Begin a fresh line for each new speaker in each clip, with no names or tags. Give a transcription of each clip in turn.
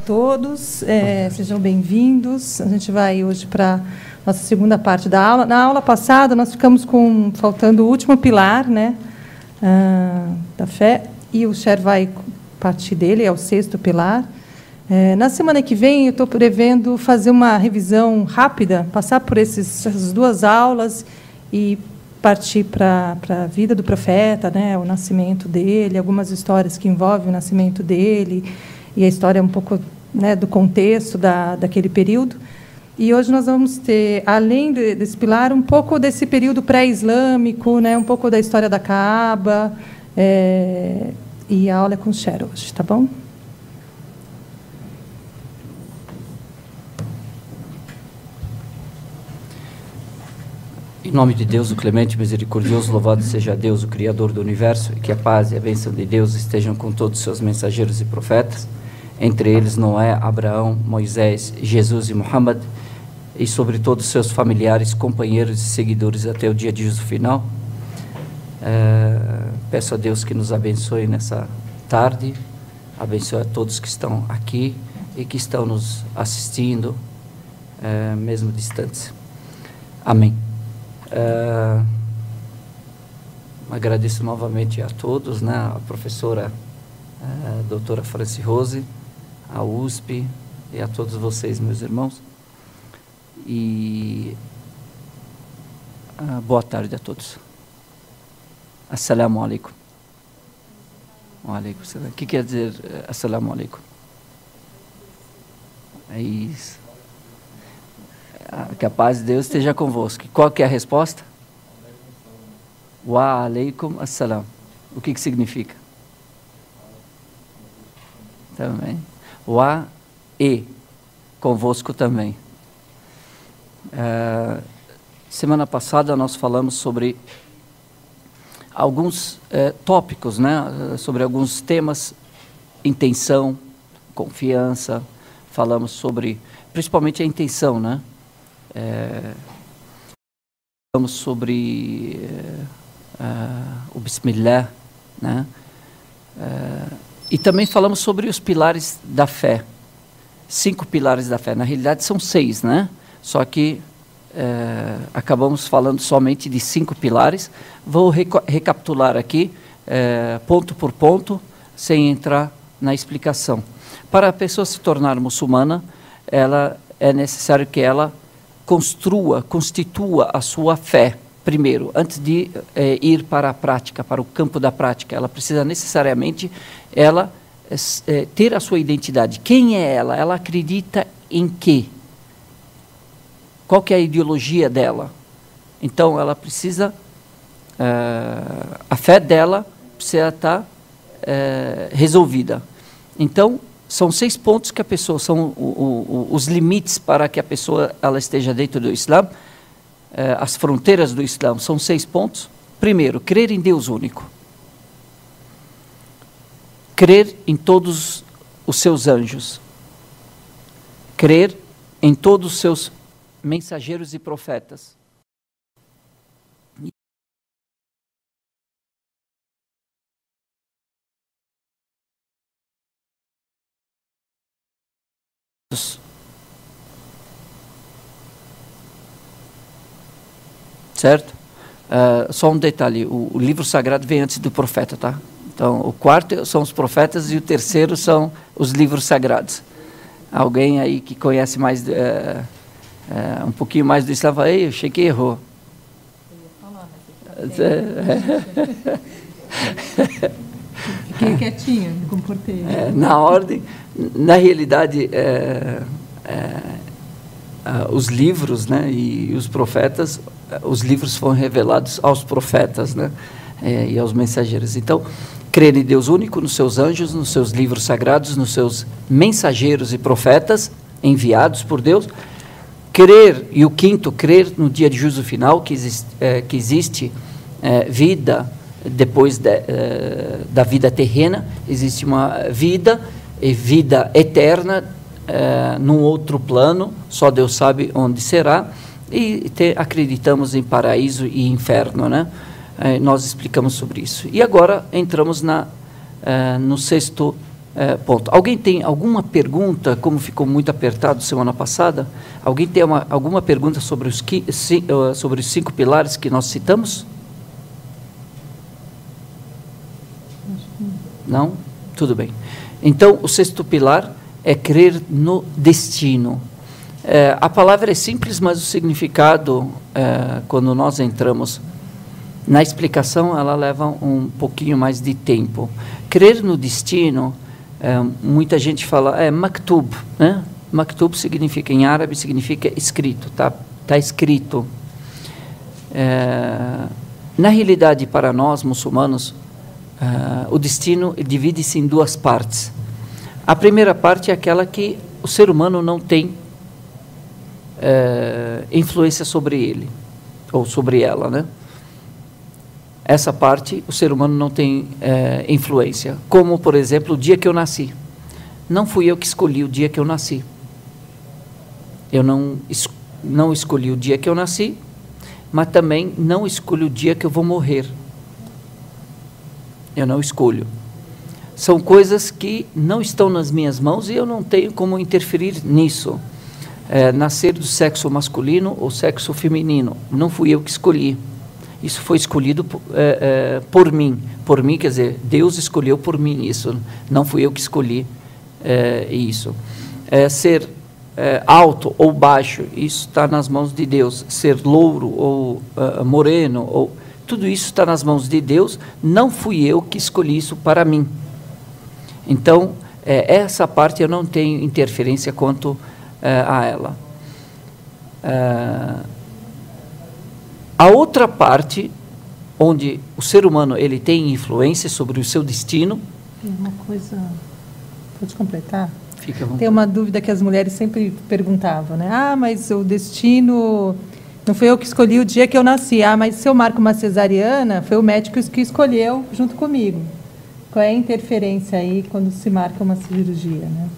todos, sejam bem-vindos. A gente vai hoje para a nossa segunda parte da aula. Na aula passada, nós ficamos faltando o último pilar, né, da fé, e o Cher vai partir dele, é o sexto pilar. Na semana que vem, eu estou prevendo fazer uma revisão rápida, passar por essas duas aulas e partir para a vida do profeta, né, o nascimento dele, algumas histórias que envolvem o nascimento dele, e a história um pouco, né, do contexto daquele período. E hoje nós vamos ter, além desse pilar, um pouco desse período pré-islâmico, né, um pouco da história da Kaaba, e a aula é com o Cher hoje, tá bom?
Em nome de Deus, o clemente e misericordioso, louvado seja Deus, o Criador do Universo, e que a paz e a bênção de Deus estejam com todos os seus mensageiros e profetas, entre eles Noé, Abraão, Moisés, Jesus e Muhammad, e sobre todos os seus familiares, companheiros e seguidores até o dia de juízo final. Peço a Deus que nos abençoe nessa tarde, abençoe a todos que estão aqui e que estão nos assistindo, mesmo distantes. Amém. Agradeço novamente a todos, né, a professora doutora Franci Rose, a USP e a todos vocês, meus irmãos, e boa tarde a todos. Assalamu alaikum. Wa alaikum salam. O que quer dizer assalamu alaikum? É isso. Que a paz de Deus esteja convosco. Qual que é a resposta? Wa alaikum assalam. O que significa? Também. Wa e convosco também. Semana passada nós falamos sobre alguns tópicos, né? Sobre alguns temas, intenção, confiança. Falamos sobre, principalmente a intenção, né? Falamos sobre o Bismillah, né? E também falamos sobre os pilares da fé, 5 pilares da fé. Na realidade são 6, né? Só que acabamos falando somente de 5 pilares. Vou recapitular aqui, ponto por ponto, sem entrar na explicação. Para a pessoa se tornar muçulmana, é necessário que ela constitua a sua fé primeiro, antes de ir para a prática, para o campo da prática. Ela precisa necessariamente ter a sua identidade. Quem é ela? Ela acredita em quê? Qual que é a ideologia dela? Então, ela precisa, a fé dela precisa estar resolvida. Então, são 6 pontos que a pessoa, são os limites para que a pessoa ela esteja dentro do Islã, as fronteiras do Islã, são 6 pontos. Primeiro, crer em Deus único. Crer em todos os seus anjos. Crer em todos os seus mensageiros e profetas. Certo? Só um detalhe, o livro sagrado vem antes do profeta, tá? Então, o quarto são os profetas e o terceiro são os livros sagrados. Alguém aí que conhece mais, um pouquinho mais do Islã, fala, ei, eu achei que errou. Eu ia falar,
fiquei quietinha, me comportei.
Na ordem, na realidade, os livros, né, e os profetas, os livros foram revelados aos profetas, né, e aos mensageiros. Então, crer em Deus único, nos seus anjos, nos seus livros sagrados, nos seus mensageiros e profetas enviados por Deus. Crer, e o quinto, crer no dia de juízo final, que existe vida depois da vida terrena, existe uma vida e vida eterna num outro plano, só Deus sabe onde será, e acreditamos em paraíso e inferno, né? Nós explicamos sobre isso. E agora entramos no sexto ponto. Alguém tem alguma pergunta, como ficou muito apertado semana passada? Alguém tem alguma pergunta sobre sobre os 5 pilares que nós citamos? Não? Tudo bem. Então, o 6º pilar é crer no destino. A palavra é simples, mas o significado, quando nós entramos na explicação, ela leva um pouquinho mais de tempo. Crer no destino, muita gente fala, maktub, né? Maktub significa, em árabe, significa escrito, tá escrito. Na realidade, para nós, muçulmanos, o destino divide-se em 2 partes. A primeira parte é aquela que o ser humano não tem influência sobre ele, ou sobre ela, né? Essa parte, o ser humano não tem influência. Como, por exemplo, o dia que eu nasci. Não fui eu que escolhi o dia que eu nasci. Eu não escolhi o dia que eu nasci, mas também não escolho o dia que eu vou morrer. Eu não escolho. São coisas que não estão nas minhas mãos e eu não tenho como interferir nisso. Nascer do sexo masculino ou sexo feminino. Não fui eu que escolhi. Isso foi escolhido por mim. Por mim, quer dizer, Deus escolheu por mim isso. Não fui eu que escolhi isso. Ser alto ou baixo, isso está nas mãos de Deus. Ser louro ou moreno, tudo isso está nas mãos de Deus. Não fui eu que escolhi isso para mim. Então, essa parte eu não tenho interferência quanto a ela. A outra parte, onde o ser humano ele tem influência sobre o seu destino...
Tem uma coisa... Pode completar?
Fica à vontade.
Tem uma dúvida que as mulheres sempre perguntavam, né? Mas o destino... Não foi eu que escolhi o dia que eu nasci. Mas se eu marco uma cesariana, foi o médico que escolheu junto comigo. Qual é a interferência aí quando se marca uma cirurgia, né?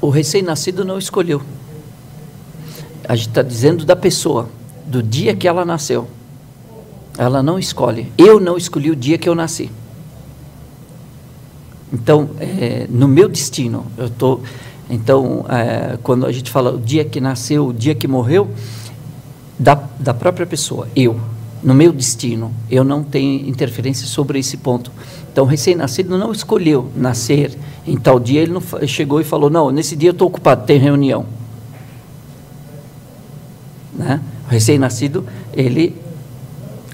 O recém-nascido não escolheu. A gente está dizendo da pessoa, do dia que ela nasceu. Ela não escolhe. Eu não escolhi o dia que eu nasci. Então, no meu destino, eu estou... Então, quando a gente fala o dia que nasceu, o dia que morreu, da própria pessoa, eu, no meu destino, eu não tenho interferência sobre esse ponto. Então, o recém-nascido não escolheu nascer em tal dia, ele não chegou e falou, não, nesse dia eu estou ocupado, tem reunião. Né? O recém-nascido, ele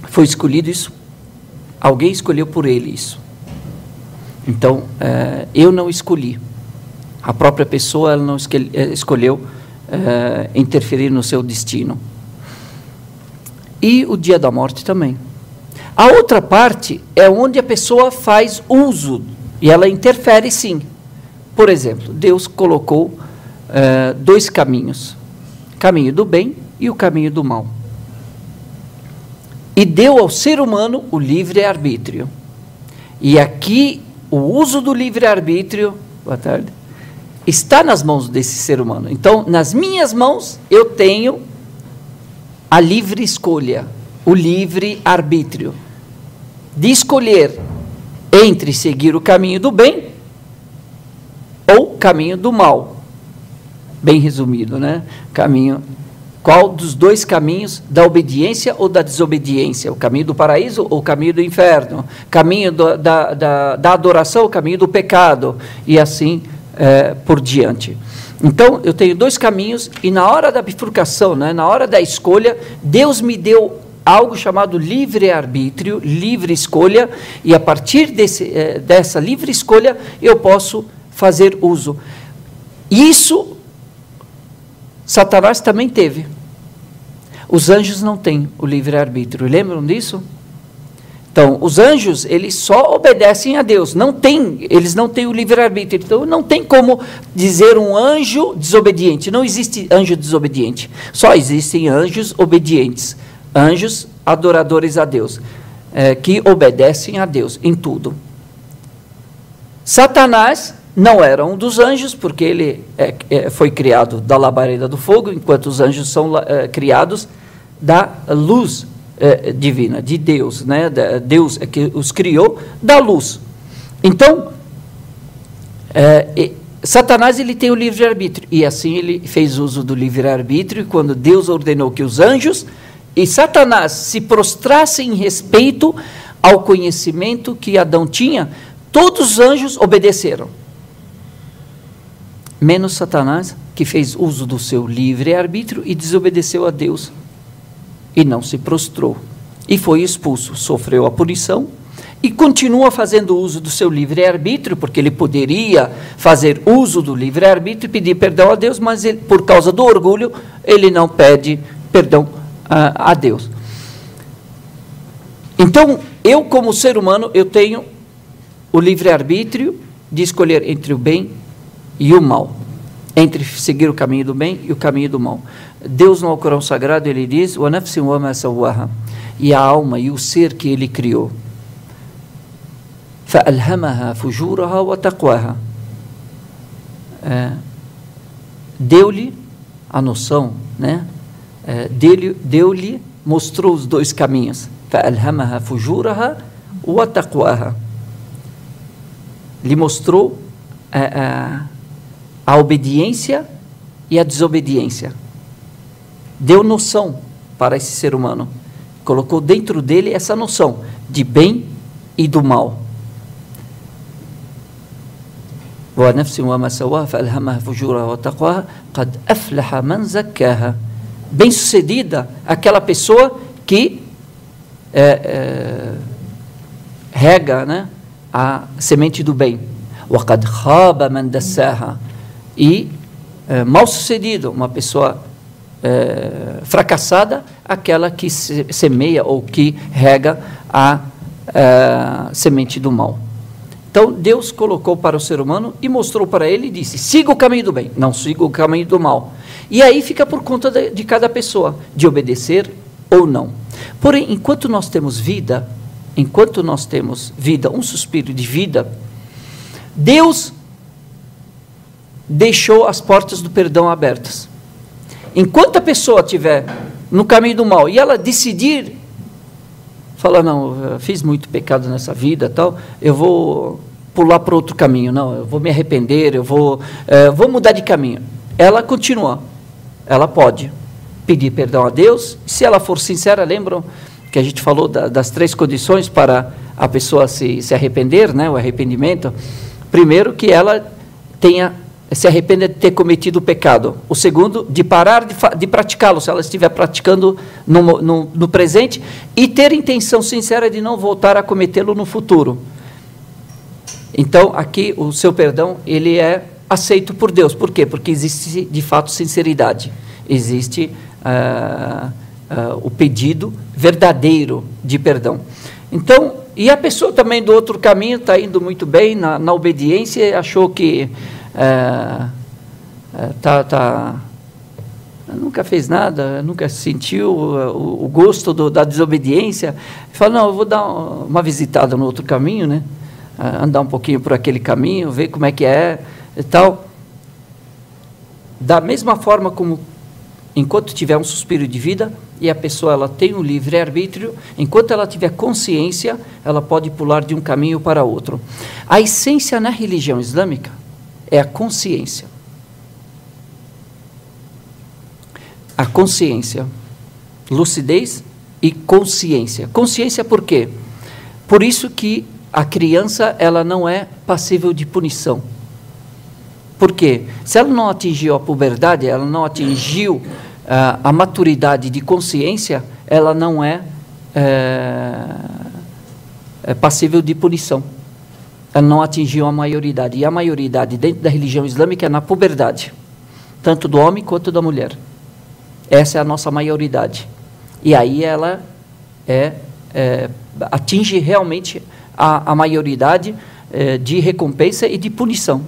foi escolhido isso, alguém escolheu por ele isso. Então, eu não escolhi. A própria pessoa ela não escolheu interferir no seu destino. E o dia da morte também. A outra parte é onde a pessoa faz uso, e ela interfere sim. Por exemplo, Deus colocou 2 caminhos, o caminho do bem e o caminho do mal. E deu ao ser humano o livre-arbítrio. E aqui, o uso do livre-arbítrio, boa tarde, está nas mãos desse ser humano. Então, nas minhas mãos, eu tenho a livre escolha, o livre-arbítrio, de escolher entre seguir o caminho do bem ou o caminho do mal. Bem resumido, né? Qual dos 2 caminhos, da obediência ou da desobediência? O caminho do paraíso ou o caminho do inferno? Caminho da adoração ou o caminho do pecado? E assim por diante. Então, eu tenho 2 caminhos e na hora da bifurcação, né, na hora da escolha, Deus me deu algo chamado livre-arbítrio, livre escolha, e a partir dessa livre escolha, eu posso fazer uso. Isso, Satanás também teve. Os anjos não têm o livre-arbítrio, lembram disso? Então, os anjos, eles só obedecem a Deus, eles não têm o livre-arbítrio, então não tem como dizer um anjo desobediente, não existe anjo desobediente, só existem anjos obedientes, anjos adoradores a Deus, que obedecem a Deus em tudo. Satanás não era um dos anjos, porque ele foi criado da labareda do fogo, enquanto os anjos são criados da luz divina, de Deus, né? Deus é que os criou da luz. Então, Satanás ele tem o livre-arbítrio, e assim ele fez uso do livre-arbítrio quando Deus ordenou que os anjos e Satanás se prostrassem em respeito ao conhecimento que Adão tinha. Todos os anjos obedeceram, menos Satanás, que fez uso do seu livre-arbítrio e desobedeceu a Deus, e não se prostrou, e foi expulso, sofreu a punição, e continua fazendo uso do seu livre-arbítrio, porque ele poderia fazer uso do livre-arbítrio e pedir perdão a Deus, mas ele, por causa do orgulho, ele não pede perdão a Deus. Então, eu como ser humano, eu tenho o livre-arbítrio de escolher entre o bem e o mal, entre seguir o caminho do bem e o caminho do mal. Deus no Alcorão Sagrado, ele diz, "Wa nafsin wa ma sawwaha", e a alma e o ser que ele criou, فَأَلْهَمَهَا فُجُورَهَا وَتَقْوَاهَا, deu-lhe a noção, né? Deu-lhe, mostrou os dois caminhos, فَأَلْهَمَهَا فُجُورَهَا وَتَقْوَاهَا, lhe mostrou a obediência e a desobediência, deu noção para esse ser humano, colocou dentro dele essa noção de bem e do mal. وَنَفْسٍ وَمَا سَوَّاهَا فَأَلْهَمَهَا فُجُورَهَا وَتَقْوَاهَا قَدْ أَفْلَحَ مَنْ زَكَّاهَا, bem-sucedida aquela pessoa que rega, né, a semente do bem. وَقَدْ خَابَ مَنْ دَسَّاهَا, e mal-sucedido, uma pessoa fracassada, aquela que semeia ou que rega a semente do mal. Então, Deus colocou para o ser humano e mostrou para ele e disse, siga o caminho do bem, não siga o caminho do mal. E aí fica por conta de cada pessoa, de obedecer ou não. Porém, enquanto nós temos vida, um suspiro de vida, Deus deixou as portas do perdão abertas. Enquanto a pessoa estiver no caminho do mal e ela decidir, fala, não, eu fiz muito pecado nessa vida, tal, eu vou pular para outro caminho, não, eu vou me arrepender, eu vou mudar de caminho. Ela continua, ela pode pedir perdão a Deus, se ela for sincera, lembram que a gente falou das 3 condições para a pessoa se arrepender, né, o arrependimento. Primeiro, que ela se arrependa de ter cometido o pecado. O segundo, de parar de praticá-lo, se ela estiver praticando no presente, e ter intenção sincera de não voltar a cometê-lo no futuro. Então, aqui, o seu perdão, ele é aceito por Deus. Por quê? Porque existe, de fato, sinceridade. Existe o pedido verdadeiro de perdão. Então, e a pessoa também do outro caminho está indo muito bem na obediência, achou que nunca fez nada, nunca sentiu o gosto da desobediência, fala, não, eu vou dar uma visitada no outro caminho, né? Andar um pouquinho por aquele caminho, ver como é que é e tal. Da mesma forma como, enquanto tiver um suspiro de vida, e a pessoa ela tem um livre-arbítrio, enquanto ela tiver consciência, ela pode pular de um caminho para outro. A essência na religião islâmica é a consciência. A consciência, lucidez e consciência. Consciência por quê? Por isso que a criança ela não é passível de punição. Por quê? Se ela não atingiu a puberdade, ela não atingiu a maturidade de consciência, ela não é passível de punição. Ela não atingiu a maioridade. E a maioridade dentro da religião islâmica é na puberdade, tanto do homem quanto da mulher. Essa é a nossa maioridade. E aí ela atinge realmente a maioridade de recompensa e de punição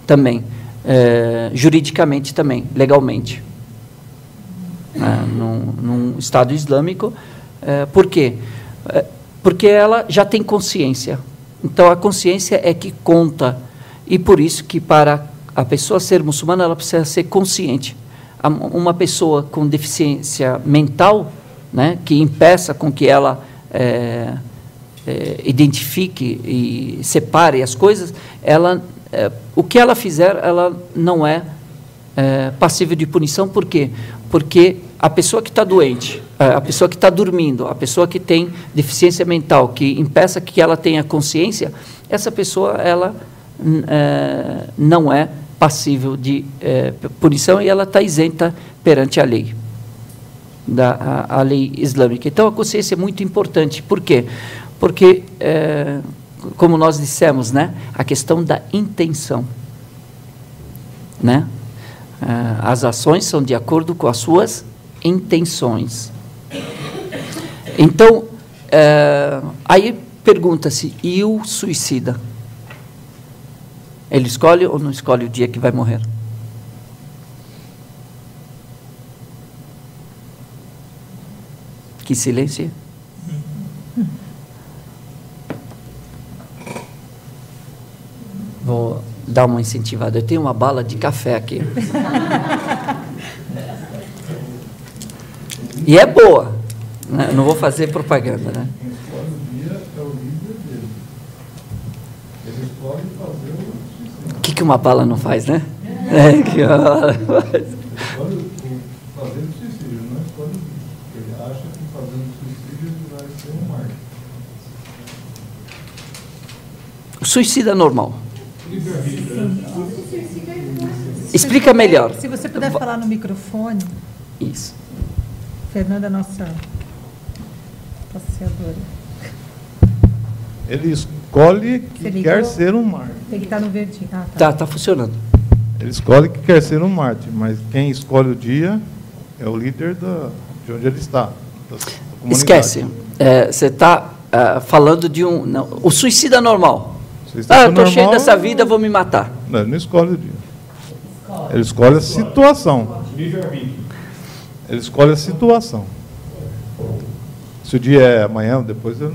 também, juridicamente também, legalmente. Num Estado islâmico. Por quê? Porque ela já tem consciência. Então, a consciência é que conta. E por isso que para a pessoa ser muçulmana, ela precisa ser consciente. Uma pessoa com deficiência mental, né, que impeça com que ela identifique e separe as coisas, o que ela fizer, ela não é passível de punição. Por quê? Porque a pessoa que está doente, a pessoa que está dormindo, a pessoa que tem deficiência mental, que impeça que ela tenha consciência, essa pessoa ela não é passível de punição e ela está isenta perante a lei, a lei islâmica. Então, a consciência é muito importante. Por quê? Porque, como nós dissemos, né, a questão da intenção, né? As ações são de acordo com as suas intenções. Então, aí pergunta-se, e o suicida? Ele escolhe ou não escolhe o dia que vai morrer? Que silêncio. Vou dar uma incentivada. Eu tenho uma bala de café aqui. E é boa. Né? Não vou fazer propaganda, né?
Quem escolhe o dia é o líder dele. Ele escolhe fazer o suicídio.
O que uma bala não faz, né? Que uma bala não faz.
Escolhe fazer o suicídio, não escolhe o dia. Ele acha que fazendo o suicídio ele vai ser um mártir.
O suicida normal. Explica melhor.
Se você puder falar no microfone.
Isso.
Fernanda, nossa passeadora.
Ele escolhe que quer ser um mártir.
Tem que estar no verdinho.
Tá funcionando.
Ele escolhe que quer ser um mártir, mas quem escolhe o dia é o líder de onde ele está. Da comunidade.
Esquece. Você está falando de o suicida normal. Eu estou cheio dessa vida, vou me matar.
Não, ele não escolhe o dia. Ele escolhe a situação. Ele escolhe a situação. Se o dia é amanhã ou depois, ele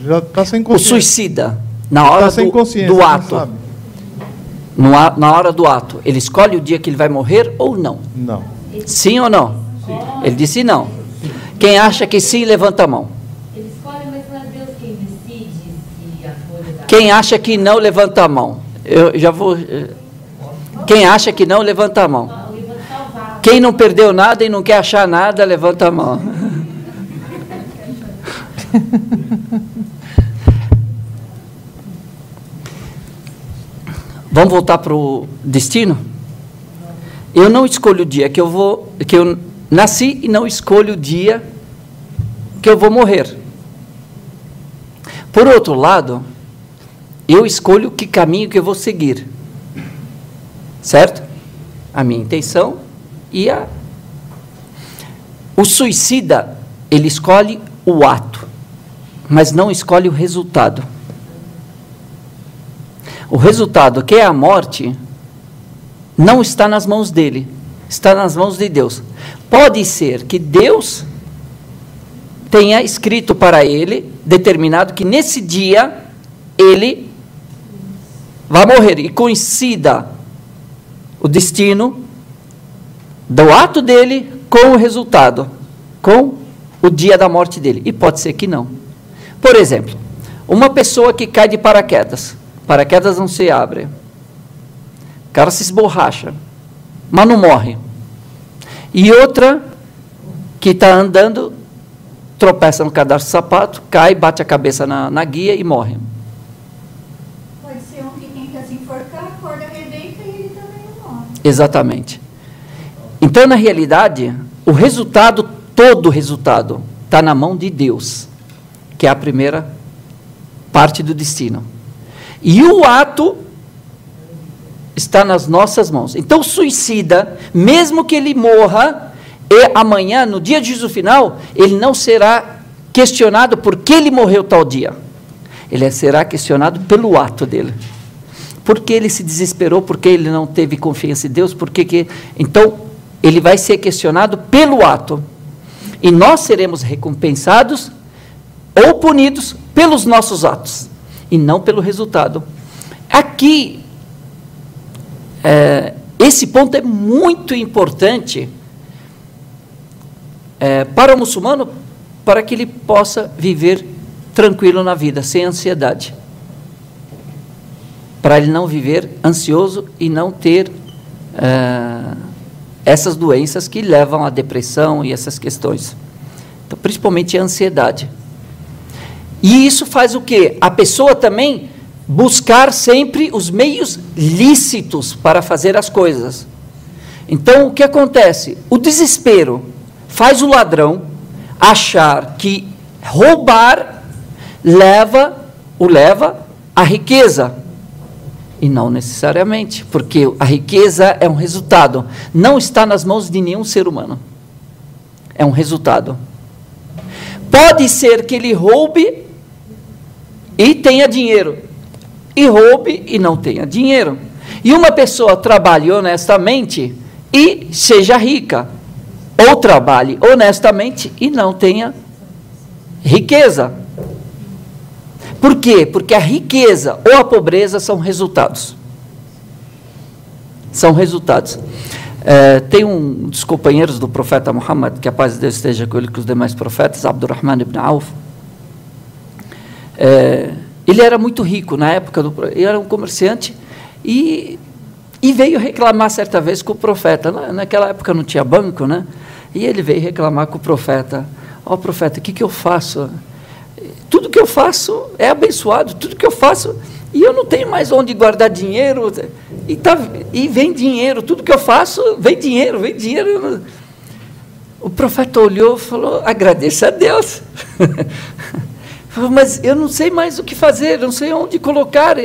já está sem consciência.
O suicida, na hora do ato, na hora do ato, ele escolhe o dia que ele vai morrer ou não?
Não.
Sim ou não? Sim. Ele disse não. Quem acha que sim, levanta a mão.
Ele escolhe, mas não é Deus quem decide se a folha da...
Quem acha que não, levanta a mão. Eu já vou... Quem acha que não, levanta a mão. Quem não perdeu nada e não quer achar nada, levanta a mão. Vamos voltar para o destino? Eu não escolho o dia que eu nasci e não escolho o dia que eu vou morrer. Por outro lado, eu escolho que caminho que eu vou seguir. Certo? A minha intenção e o suicida, ele escolhe o ato, mas não escolhe o resultado. O resultado, que é a morte, não está nas mãos dele, está nas mãos de Deus. Pode ser que Deus tenha escrito para ele, determinado que nesse dia ele vai morrer, e coincida o destino do ato dele com o resultado, com o dia da morte dele. E pode ser que não. Por exemplo, uma pessoa que cai de paraquedas não se abre, o cara se esborracha, mas não morre. E outra que está andando, tropeça no cadastro de sapato, cai, bate a cabeça na guia e morre.
Pode ser um que tenta se enforcar, a corda arrebenta e ele também não morre.
Exatamente. Então, na realidade, todo o resultado está na mão de Deus, que é a primeira parte do destino. E o ato está nas nossas mãos. Então, o suicida, mesmo que ele morra, e amanhã, no dia de juízo final, ele não será questionado por que ele morreu tal dia. Ele será questionado pelo ato dele. Por que ele se desesperou, por que ele não teve confiança em Deus, Então, ele vai ser questionado pelo ato. E nós seremos recompensados ou punidos pelos nossos atos, e não pelo resultado. Aqui, esse ponto é muito importante para o muçulmano, para que ele possa viver tranquilo na vida, sem ansiedade. Para ele não viver ansioso e não ter essas doenças que levam à depressão e essas questões. Então, principalmente a ansiedade. E isso faz o quê? A pessoa também buscar sempre os meios lícitos para fazer as coisas. Então, o que acontece? O desespero faz o ladrão achar que roubar o leva à riqueza. E não necessariamente, porque a riqueza é um resultado. Não está nas mãos de nenhum ser humano. É um resultado. Pode ser que ele roube e tenha dinheiro. E roube e não tenha dinheiro. E uma pessoa trabalhe honestamente e seja rica. Ou trabalhe honestamente e não tenha riqueza. Por quê? Porque a riqueza ou a pobreza são resultados. São resultados. Tem um dos companheiros do profeta Muhammad, que a paz de Deus esteja com ele e com os demais profetas, Abdurrahman ibn Auf. Ele era muito rico na época, ele era um comerciante e veio reclamar certa vez com o profeta. Naquela época não tinha banco, né? E ele veio reclamar com o profeta. Ó, profeta, o que eu faço? Tudo que eu faço é abençoado, tudo que eu faço, e eu não tenho mais onde guardar dinheiro, e vem dinheiro, tudo que eu faço, vem dinheiro. O profeta olhou e falou, agradeça a Deus. Falou, mas eu não sei mais o que fazer, não sei onde colocar.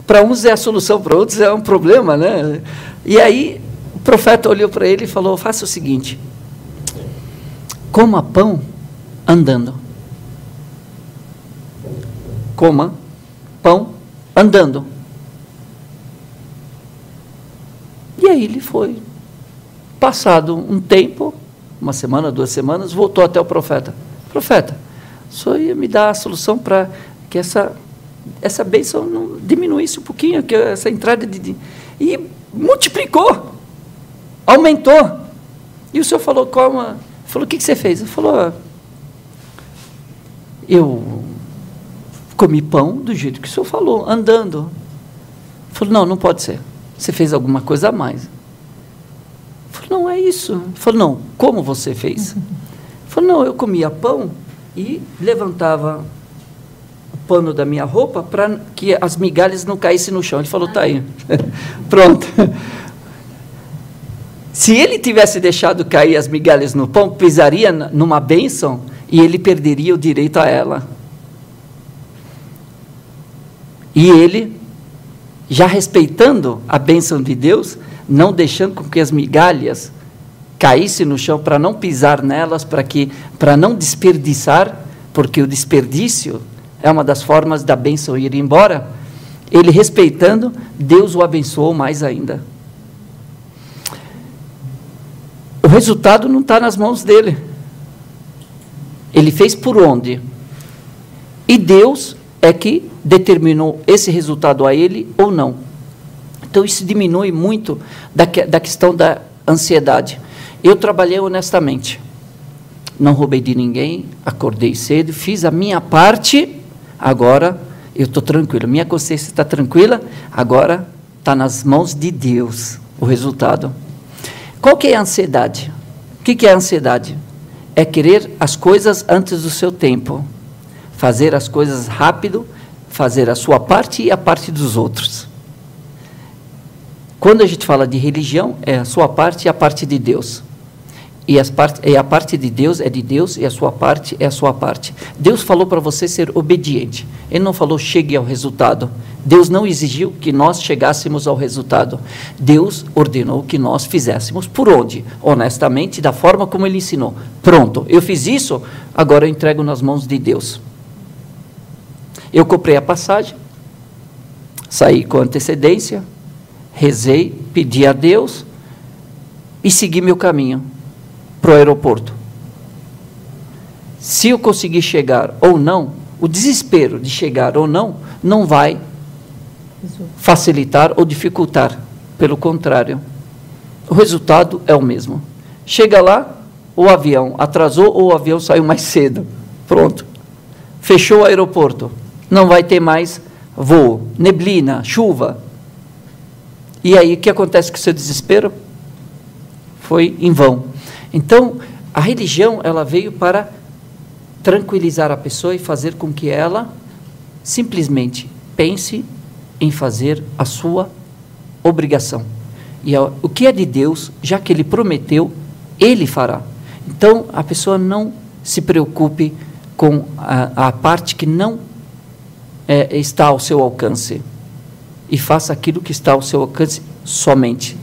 Para uns é a solução, para outros é um problema, né? E aí o profeta olhou para ele e falou, faça o seguinte, coma pão andando. Coma pão andando. E aí ele foi. Passado um tempo, uma semana, 2 semanas, voltou até o profeta. Profeta, o senhor ia me dar a solução para que essa bênção não diminuísse um pouquinho, que essa entrada de... E multiplicou, aumentou. E o senhor falou, falou, o que você fez? Ele falou, eu comi pão do jeito que o senhor falou, andando. Ele falou, não pode ser. Você fez alguma coisa a mais. Ele falou, não, é isso. Ele falou, não, como você fez? Ele falou, não, eu comia pão e levantava o pano da minha roupa para que as migalhas não caíssem no chão. Ele falou, tá aí. Pronto. Se ele tivesse deixado cair as migalhas no pão, pisaria numa bênção e ele perderia o direito a ela. E ele, já respeitando a bênção de Deus, não deixando com que as migalhas caíssem no chão, para não pisar nelas, para não desperdiçar, porque o desperdício é uma das formas da bênção ir embora, ele respeitando, Deus o abençoou mais ainda. O resultado não está nas mãos dele. Ele fez por onde? E Deus é que determinou esse resultado a ele ou não. Então, isso diminui muito da questão da ansiedade. Eu trabalhei honestamente. Não roubei de ninguém, acordei cedo, fiz a minha parte, agora eu estou tranquilo. Minha consciência está tranquila, agora está nas mãos de Deus o resultado. Qual que é a ansiedade? O que é a ansiedade? É querer as coisas antes do seu tempo. Fazer as coisas rápido, fazer a sua parte e a parte dos outros. Quando a gente fala de religião, é a sua parte e a parte de Deus. E a parte de Deus é de Deus e a sua parte é a sua parte. Deus falou para você ser obediente. Ele não falou chegue ao resultado. Deus não exigiu que nós chegássemos ao resultado. Deus ordenou que nós fizéssemos por onde? Honestamente, da forma como Ele ensinou. Pronto, eu fiz isso, agora eu entrego nas mãos de Deus. Eu comprei a passagem, saí com antecedência, rezei, pedi a Deus e segui meu caminho para o aeroporto. Se eu conseguir chegar ou não, o desespero de chegar ou não, não vai facilitar ou dificultar. Pelo contrário, o resultado é o mesmo. Chega lá, o avião atrasou ou o avião saiu mais cedo. Pronto. Fechou o aeroporto. Não vai ter mais voo. Neblina, chuva. E aí, o que acontece com o seu desespero? Foi em vão. Então, a religião, ela veio para tranquilizar a pessoa e fazer com que ela simplesmente pense em fazer a sua obrigação. E o que é de Deus, já que Ele prometeu, Ele fará. Então, a pessoa não se preocupe com a parte que não está ao seu alcance. E faça aquilo que está ao seu alcance somente,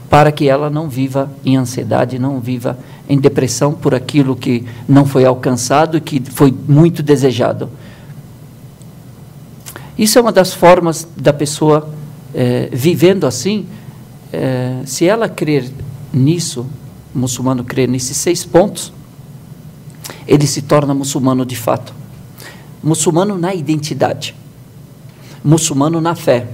para que ela não viva em ansiedade, não viva em depressão por aquilo que não foi alcançado e que foi muito desejado. Isso é uma das formas da pessoa vivendo assim. Se ela crer nisso, o muçulmano crer nesses 6 pontos, ele se torna muçulmano de fato. Muçulmano na identidade, muçulmano na fé.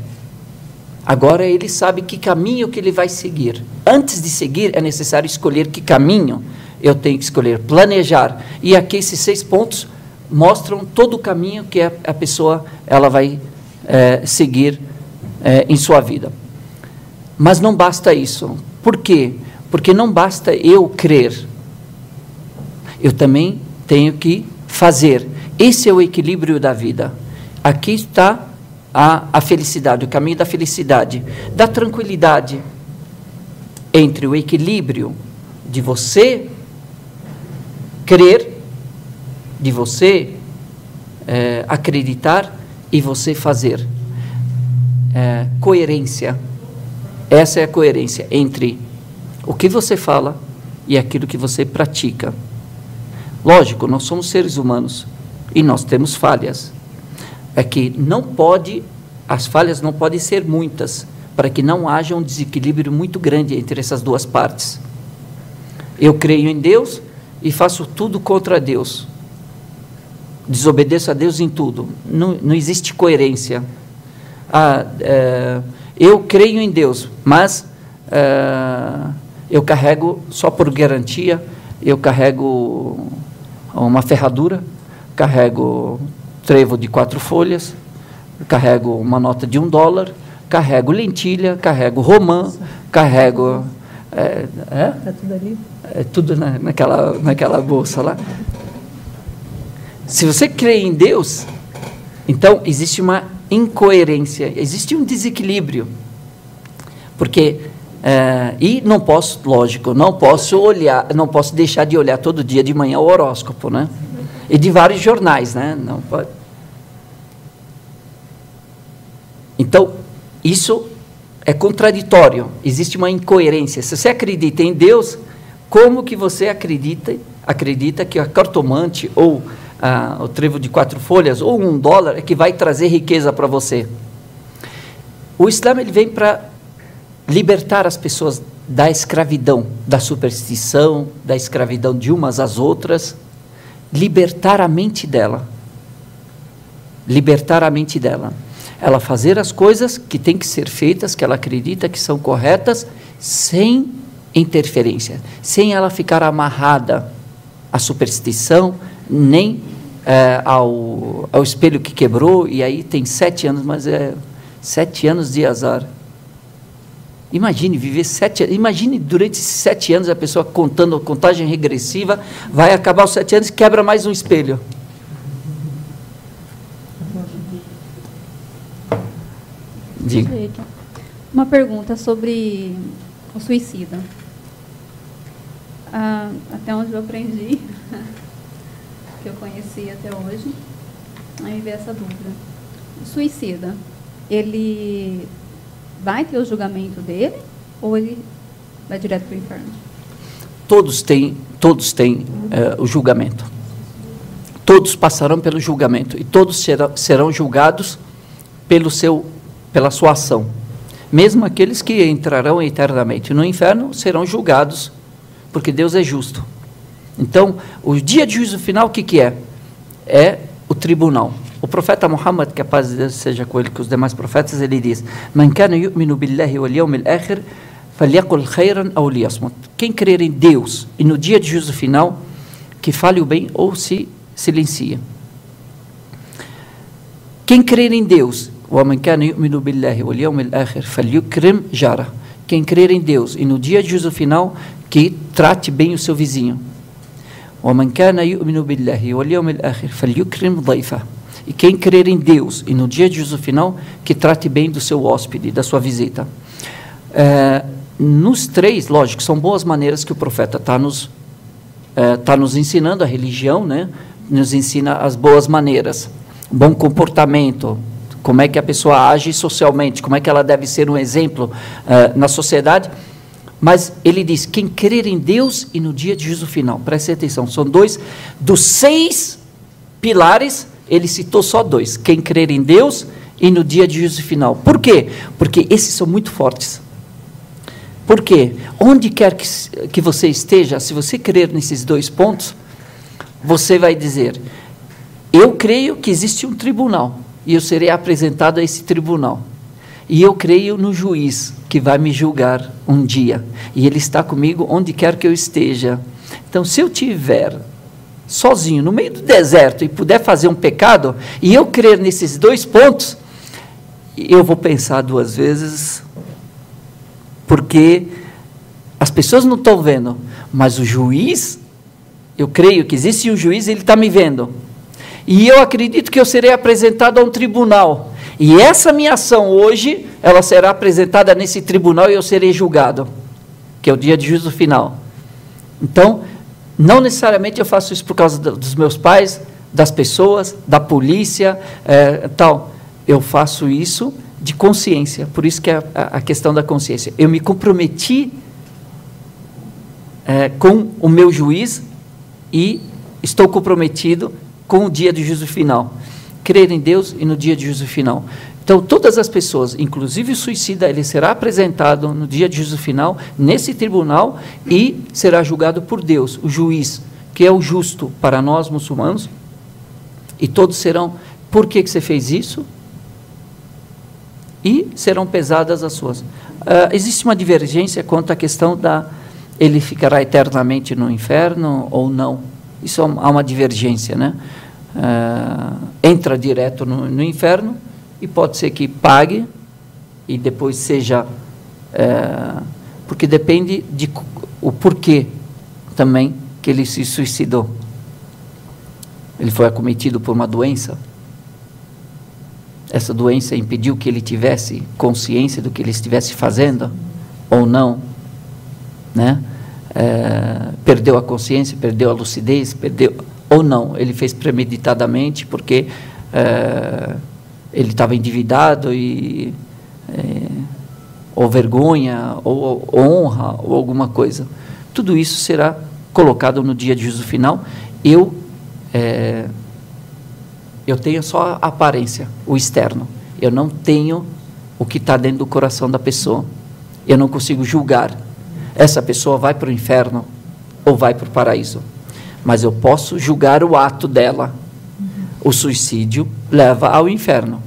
Agora ele sabe que caminho que ele vai seguir. Antes de seguir, é necessário escolher que caminho eu tenho que escolher, planejar. E aqui esses 6 pontos mostram todo o caminho que a pessoa ela vai seguir em sua vida. Mas não basta isso. Por quê? Porque não basta eu crer. Eu também tenho que fazer. Esse é o equilíbrio da vida. Aqui está a felicidade, o caminho da felicidade, da tranquilidade, entre o equilíbrio de você crer, de você acreditar e você fazer. Coerência. Essa é a coerência entre o que você fala e aquilo que você pratica. Lógico, nós somos seres humanos e nós temos falhas. É que as falhas não podem ser muitas, para que não haja um desequilíbrio muito grande entre essas duas partes. Eu creio em Deus e faço tudo contra Deus. Desobedeço a Deus em tudo. Não existe coerência. Eu creio em Deus, mas eu carrego, só por garantia, eu carrego uma ferradura, carrego trevo de 4 folhas, carrego uma nota de $1, carrego lentilha, carrego romã, carrego...
Está tudo ali?
É tudo naquela bolsa lá. Se você crê em Deus, então existe uma incoerência, existe um desequilíbrio. Porque, e não posso, lógico, não posso deixar de olhar todo dia de manhã o horóscopo, né? E de vários jornais, né? Não pode. Então, isso é contraditório, existe uma incoerência. Se você acredita em Deus, como que você acredita que a cartomante ou o trevo de 4 folhas ou $1 é que vai trazer riqueza para você? O Islã ele vem para libertar as pessoas da escravidão, da superstição, da escravidão de umas às outras, libertar a mente dela. Libertar a mente dela. Ela fazer as coisas que têm que ser feitas, que ela acredita que são corretas, sem interferência, sem ela ficar amarrada à superstição, nem ao espelho que quebrou, e aí tem 7 anos, mas 7 anos de azar. Imagine viver 7 anos, imagine durante esses 7 anos a pessoa contando a contagem regressiva, vai acabar os 7 anos e quebra mais um espelho. Diga.
Uma pergunta sobre o suicida. Até onde eu aprendi, que eu conheci até hoje, aí veio essa dúvida. O suicida, ele vai ter o julgamento dele ou ele vai direto para o inferno? Todos têm o julgamento. Todos passarão pelo julgamento e todos serão julgados pela sua ação. Mesmo aqueles que entrarão eternamente no inferno serão julgados, porque Deus é justo. Então, o dia de juízo final, o que é? É o tribunal. O profeta Muhammad, que a paz de Deus seja com ele, que os demais profetas, ele diz: Man kana yu'minu billahi wal yawmil akhir falyaqul khayran aw liyasmut. Quem crer em Deus e no dia de juízo final, que fale o bem ou se
silencia. Quem crer em Deus, وَمَنْ كَانَ يُؤْمِنُ بِاللَّهِ وَالْيَوْمِ الْآخِرِ فَلْيُكْرِمْ جَارَهُ. Quem crer em Deus e no dia de juízo final, que trate bem o seu vizinho. وَمَنْ كَانَ يُؤْمِنُ بِاللَّهِ وَالْيَوْمِ الْآخِرِ فَلْيُكْرِمْ ضَيْفَهُ. E quem crer em Deus e no dia de juízo final, que trate bem do seu hóspede, da sua visita. Nos três, lógico, são boas maneiras que o profeta está nos ensinando, a religião, né? Nos ensina as boas maneiras, bom comportamento, como é que a pessoa age socialmente, como é que ela deve ser um exemplo na sociedade. Mas ele diz, quem crer em Deus e no dia de juízo final, preste atenção, são dois, dos 6 pilares, ele citou só 2, quem crer em Deus e no dia de juízo final. Por quê? Porque esses são muito fortes. Por quê? Onde quer que você esteja, se você crer nesses 2 pontos, você vai dizer, eu creio que existe um tribunal, e eu serei apresentado a esse tribunal. E eu creio no juiz que vai me julgar um dia, e ele está comigo onde quer que eu esteja. Então, se eu tiver sozinho, no meio do deserto, e puder fazer um pecado, e eu crer nesses 2 pontos, eu vou pensar 2 vezes, porque as pessoas não estão vendo, mas o juiz, eu creio que existe um juiz, ele está me vendo. E eu acredito que eu serei apresentado a um tribunal. E essa minha ação hoje, ela será apresentada nesse tribunal e eu serei julgado, que é o dia de juízo final. Então, não necessariamente eu faço isso por causa dos meus pais, das pessoas, da polícia, tal. Eu faço isso de consciência, por isso que é a questão da consciência. Eu me comprometi com o meu juiz e estou comprometido com o dia de juízo final. Crer em Deus e no dia de juízo final. Então, todas as pessoas, inclusive o suicida, ele será apresentado no dia de juízo final, nesse tribunal, e será julgado por Deus, o juiz, que é o justo para nós muçulmanos, e todos serão, por que você fez isso? E serão pesadas as suas. Existe uma divergência quanto à questão ele ficará eternamente no inferno ou não. Isso há uma divergência, né? Entra direto no inferno, e pode ser que pague, e depois seja... porque depende o porquê também que ele se suicidou. Ele foi acometido por uma doença. Essa doença impediu que ele tivesse consciência do que ele estivesse fazendo, ou não, né? Perdeu a consciência, perdeu a lucidez, ou não, ele fez premeditadamente, porque ele estava endividado, ou vergonha, ou honra, ou alguma coisa. Tudo isso será colocado no dia de juízo final. Eu tenho só a aparência, o externo. Eu não tenho o que está dentro do coração da pessoa. Eu não consigo julgar. Essa pessoa vai para o inferno ou vai para o paraíso. Mas eu posso julgar o ato dela. O suicídio leva ao inferno.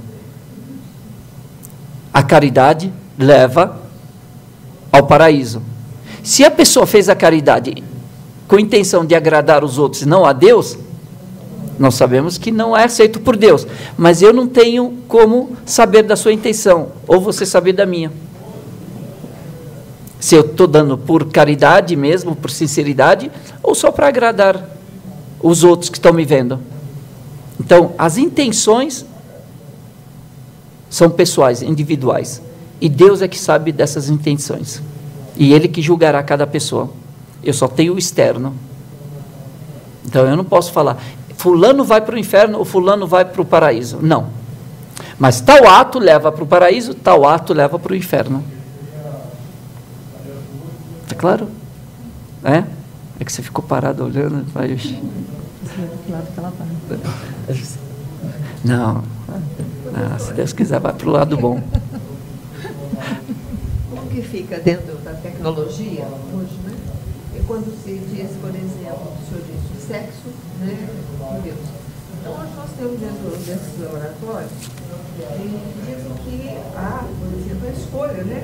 A caridade leva ao paraíso. Se a pessoa fez a caridade com a intenção de agradar os outros e não a Deus, nós sabemos que não é aceito por Deus. Mas eu não tenho como saber da sua intenção, ou você saber da minha. Se eu estou dando por caridade mesmo, por sinceridade, ou só para agradar os outros que estão me vendo. Então, as intenções são pessoais, individuais. E Deus é que sabe dessas intenções. E Ele que julgará cada pessoa. Eu só tenho o externo. Então, eu não posso falar, fulano vai para o inferno ou fulano vai para o paraíso. Não. Mas tal ato leva para o paraíso, tal ato leva para o inferno. Está claro? É que você ficou parado olhando. Não. Se Deus quiser, vai para o lado bom.
Como que fica dentro da tecnologia hoje, né? E quando se diz, por exemplo, o senhor disse o sexo, né? Meu Deus. Então, hoje nós temos dentro desses laboratórios que dizem que há, por exemplo, a escolha, né?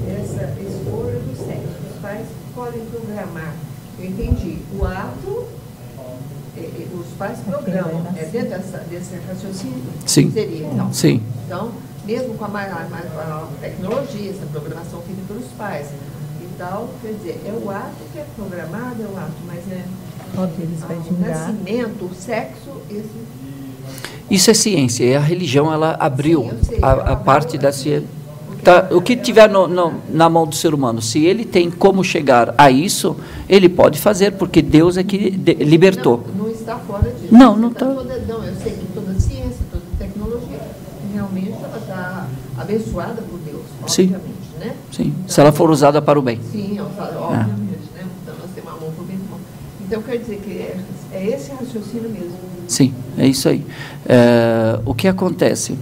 Essa escolha do sexo. Os pais podem programar, eu entendi, o ato os pais programam, dentro desse raciocínio?
Sim.
Seria, então.
Sim.
Então, mesmo com a tecnologia, essa programação feita pelos pais e tal, quer dizer, é o ato que é programado, é o ato, mas
Qual deles vai
o
vingar?
nascimento, o sexo,
Isso é ciência, e a religião ela abriu
Sim, eu sei,
a parte da ciência. Tá, o que tiver na mão do ser humano, se ele tem como chegar a isso, ele pode fazer, porque Deus é que libertou.
Não está fora disso.
Não está.
Não, eu sei que toda ciência, toda tecnologia, realmente ela está abençoada por Deus, obviamente, né?
Sim, se ela for usada para o bem.
Sim, obviamente, né? Então nós temos amor por bem. Então quer dizer que é esse raciocínio mesmo.
Sim, é isso aí. O que acontece?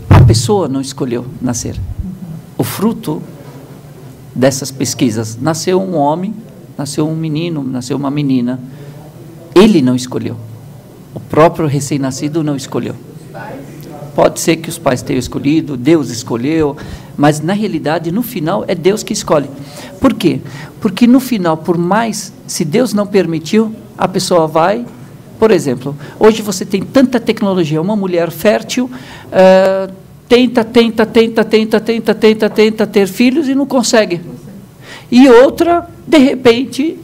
A pessoa não escolheu nascer. O fruto dessas pesquisas, nasceu um homem, nasceu um menino, nasceu uma menina. Ele não escolheu. O próprio recém-nascido não escolheu. Pode ser que os pais tenham escolhido, Deus escolheu, mas na realidade, no final, é Deus que escolhe. Por quê? Porque no final, por mais, se Deus não permitiu, a pessoa vai. Por exemplo, hoje você tem tanta tecnologia, uma mulher fértil tenta ter filhos e não consegue. E outra, de repente,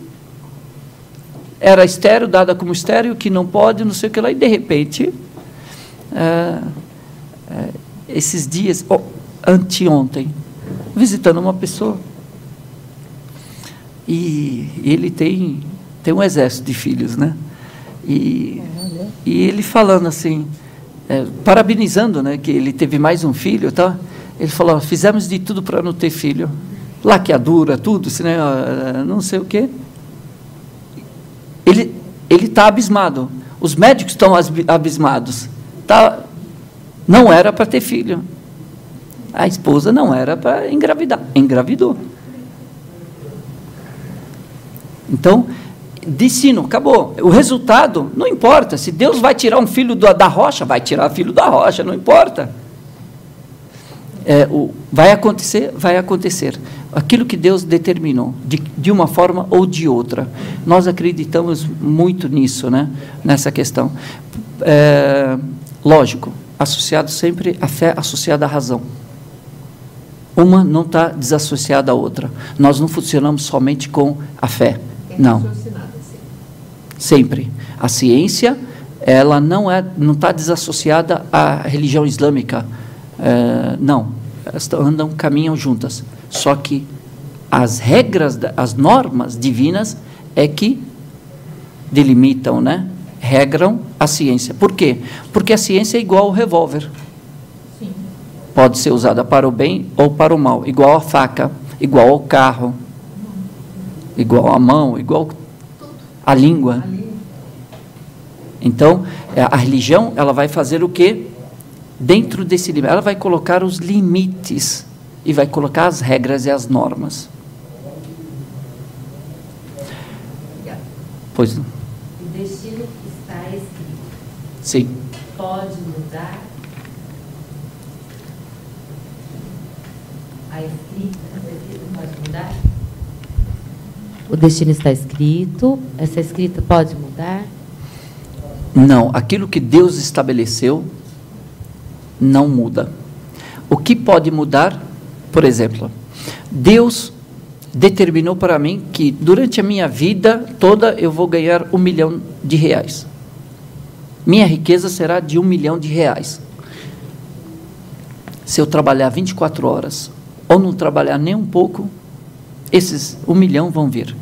era estéril, dada como estéril, que não pode, não sei o que lá, e de repente, esses dias, anteontem, visitando uma pessoa, e ele tem um exército de filhos, né? E ele falando assim, parabenizando, né, que ele teve mais um filho, tá? Ele falou, fizemos de tudo para não ter filho, laqueadura, tudo, não sei o quê. Ele está abismado, os médicos estão abismados, não era para ter filho, a esposa não era para engravidar, engravidou. Então, destino, acabou. O resultado, não importa. Se Deus vai tirar um filho da rocha, vai tirar filho da rocha, não importa. Vai acontecer, vai acontecer. Aquilo que Deus determinou, de uma forma ou de outra. Nós acreditamos muito nisso, né? Nessa questão. Lógico, associado sempre a fé associada à razão. Uma não está desassociada à outra. Nós não funcionamos somente com a fé. Não. Sempre. A ciência, ela não está desassociada à religião islâmica. Não. Elas caminham juntas. Só que as regras, as normas divinas é que delimitam, né? Regram a ciência. Por quê? Porque a ciência é igual ao revólver. Sim. Pode ser usada para o bem ou para o mal. Igual a faca, igual ao carro, igual à mão, igual à língua. Então, a religião, ela vai fazer o quê? Dentro desse limite, ela vai colocar os limites e vai colocar as regras e as normas. Pois não.
O destino está escrito.
Sim.
Pode mudar a escrita pode mudar?
O destino está escrito, essa escrita pode mudar?
Não, aquilo que Deus estabeleceu não muda. O que pode mudar, por exemplo, Deus determinou para mim que durante a minha vida toda eu vou ganhar R$1 milhão. Minha riqueza será de R$1 milhão. Se eu trabalhar 24 horas ou não trabalhar nem um pouco, esses R$1 milhão vão vir.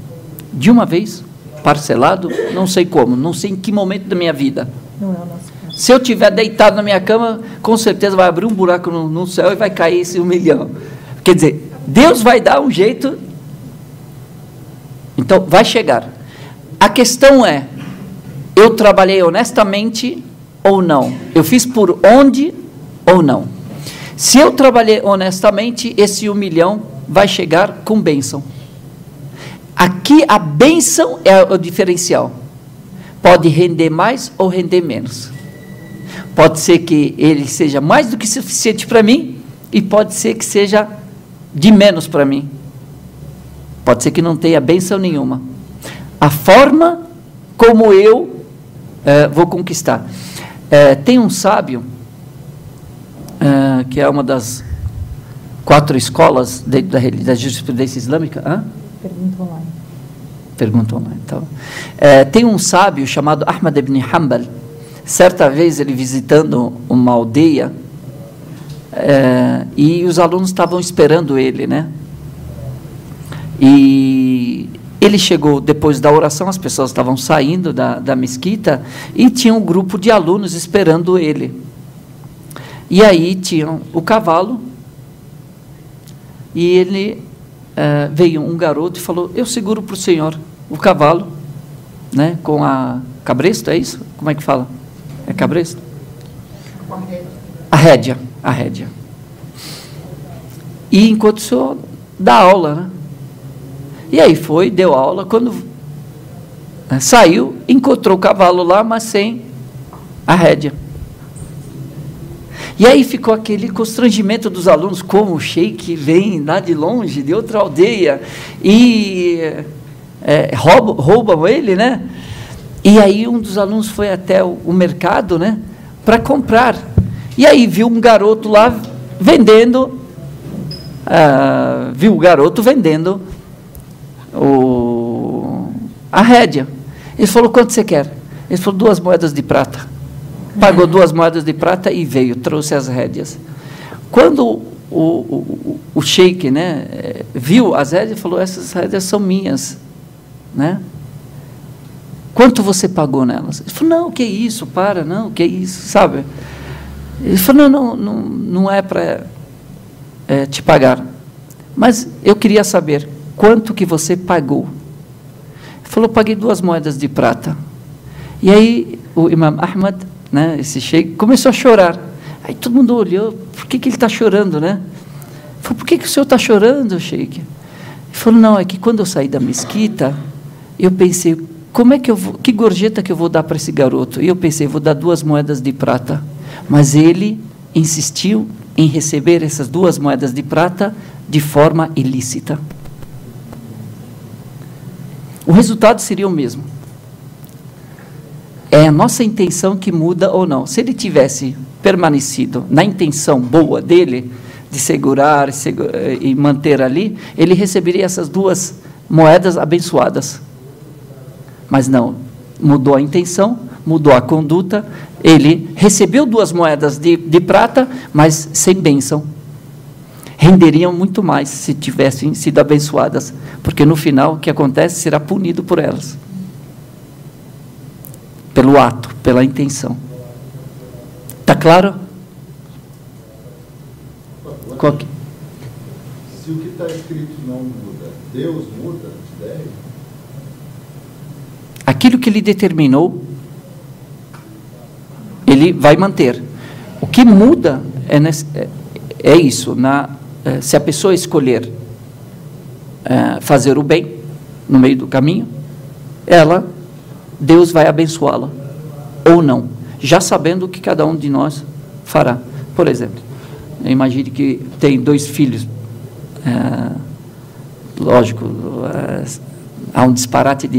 De uma vez, parcelado, não sei como, não sei em que momento da minha vida.
Não é o nosso caso.
Se eu estiver deitado na minha cama, com certeza vai abrir um buraco no céu e vai cair esse R$1 milhão. Quer dizer, Deus vai dar um jeito. Então, vai chegar. A questão é, eu trabalhei honestamente ou não? Eu fiz por onde ou não? Se eu trabalhei honestamente, esse R$1 milhão vai chegar com bênção. Aqui a bênção é o diferencial. Pode render mais ou render menos. Pode ser que ele seja mais do que suficiente para mim e pode ser que seja de menos para mim. Pode ser que não tenha bênção nenhuma. A forma como eu vou conquistar. Tem um sábio, que é uma das 4 escolas da jurisprudência islâmica.
Pergunta online.
Pergunta online. Então, tem um sábio chamado Ahmad ibn Hanbal. Certa vez ele visitando uma aldeia, e os alunos estavam esperando ele, né? E ele chegou depois da oração, as pessoas estavam saindo da mesquita e tinha um grupo de alunos esperando ele. E aí tinham o cavalo e ele veio um garoto e falou: eu seguro para o senhor o cavalo, né, com a cabresto, é isso? Como é que fala? É cabresto? A rédea. A rédea. E enquanto o senhor dá aula, né? E aí foi, deu aula, quando saiu, encontrou o cavalo lá, mas sem a rédea. E aí ficou aquele constrangimento dos alunos, como o sheik vem lá de longe, de outra aldeia, e roubam ele, né? E aí um dos alunos foi até o mercado, né, para comprar. E aí viu um garoto lá vendendo, a rédea. Ele falou: quanto você quer? Ele falou: 2 moedas de prata. Pagou 2 moedas de prata e veio, trouxe as rédeas. Quando o sheik, né, viu as rédeas, falou: essas rédeas são minhas, né? Quanto você pagou nelas? Ele falou: não, que isso, não, que isso, sabe? Ele falou: não é para te pagar, mas eu queria saber quanto que você pagou. Ele falou: paguei 2 moedas de prata. E aí o Imam Ahmad, né, esse sheik, começou a chorar. Aí todo mundo olhou: por que ele está chorando, né? Ele falou: por que o senhor está chorando, sheik? Ele falou: não, é que quando eu saí da mesquita, eu pensei, que gorjeta que eu vou dar para esse garoto? E eu pensei, vou dar 2 moedas de prata. Mas ele insistiu em receber essas 2 moedas de prata de forma ilícita. O resultado seria o mesmo. É a nossa intenção que muda ou não. Se ele tivesse permanecido na intenção boa dele, de segurar e manter ali, ele receberia essas 2 moedas abençoadas. Mas não, mudou a intenção, mudou a conduta, ele recebeu 2 moedas de prata, mas sem bênção. Renderiam muito mais se tivessem sido abençoadas, porque no final o que acontece será punido por elas. Pelo ato, pela intenção. Está claro?
Se o que está escrito não muda, Deus muda de ideia?
Aquilo que ele determinou, ele vai manter. O que muda é isso. Se a pessoa escolher fazer o bem no meio do caminho, Deus vai abençoá-la, ou não, já sabendo o que cada um de nós fará. Por exemplo, imagine que tem 2 filhos, lógico, há um disparate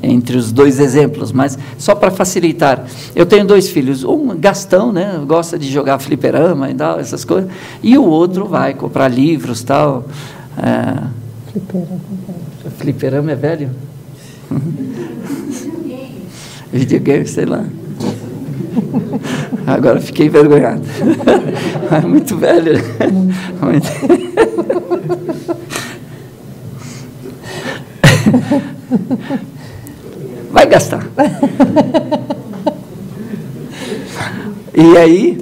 entre os 2 exemplos, mas só para facilitar. Eu tenho 2 filhos, um Gastão, né, gosta de jogar fliperama e tal, essas coisas, e o outro vai comprar livros, tal. Fliperama é velho? Videogame, sei lá. Agora fiquei envergonhado. É muito velho. Vai gastar. E aí,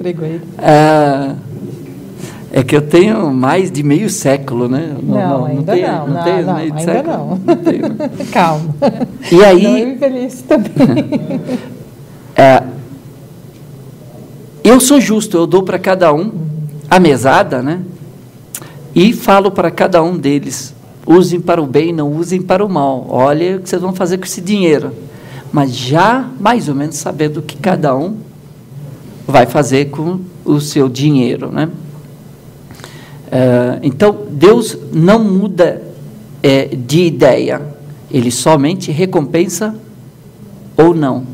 é que eu tenho mais de meio século, né?
Não tenho meio de século. Não tenho. Calma.
E aí,
não, eu envelheço também.
Eu sou justo, eu dou para cada um a mesada, né? E falo para cada um deles: usem para o bem, não usem para o mal. Olha o que vocês vão fazer com esse dinheiro. Mas já mais ou menos sabendo o que cada um vai fazer com o seu dinheiro, né? Então, Deus não muda de ideia. Ele somente recompensa ou não,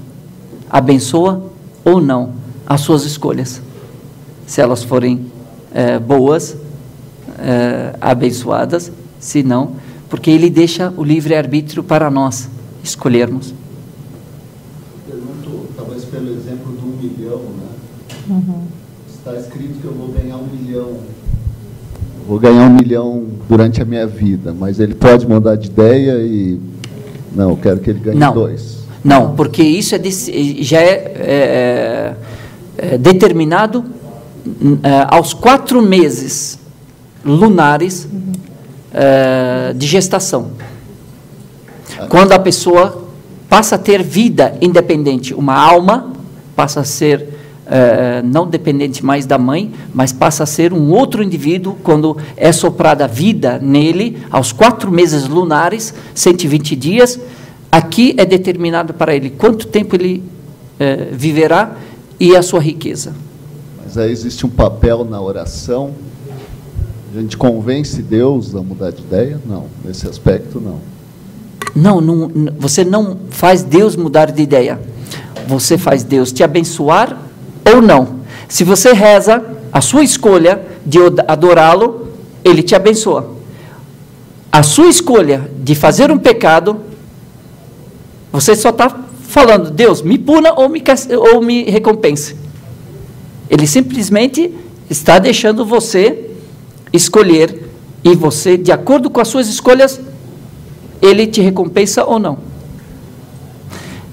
abençoa ou não as suas escolhas. Se elas forem boas, abençoadas, se não, porque Ele deixa o livre-arbítrio para nós escolhermos.
Pergunto, talvez pelo exemplo do 1 milhão, né?
Uhum.
Está escrito que eu vou ganhar 1 milhão. Vou ganhar 1 milhão durante a minha vida, mas ele pode mudar de ideia e... Não, eu quero que ele ganhe 2.
Não, porque isso já é determinado aos 4 meses lunares de gestação. Quando a pessoa passa a ter vida independente, uma alma passa a ser não dependente mais da mãe, mas passa a ser um outro indivíduo quando é soprada vida nele, aos 4 meses lunares, 120 dias, aqui é determinado para ele quanto tempo ele viverá e a sua riqueza.
Mas aí existe um papel na oração, a gente convence Deus a mudar de ideia? Não, nesse aspecto não.
Não, você não faz Deus mudar de ideia, você faz Deus te abençoar ou não. Se você reza, a sua escolha de adorá-lo, Ele te abençoa. A sua escolha de fazer um pecado, você só está falando, Deus, me puna ou me recompense. Ele simplesmente está deixando você escolher, e você, de acordo com as suas escolhas, Ele te recompensa ou não.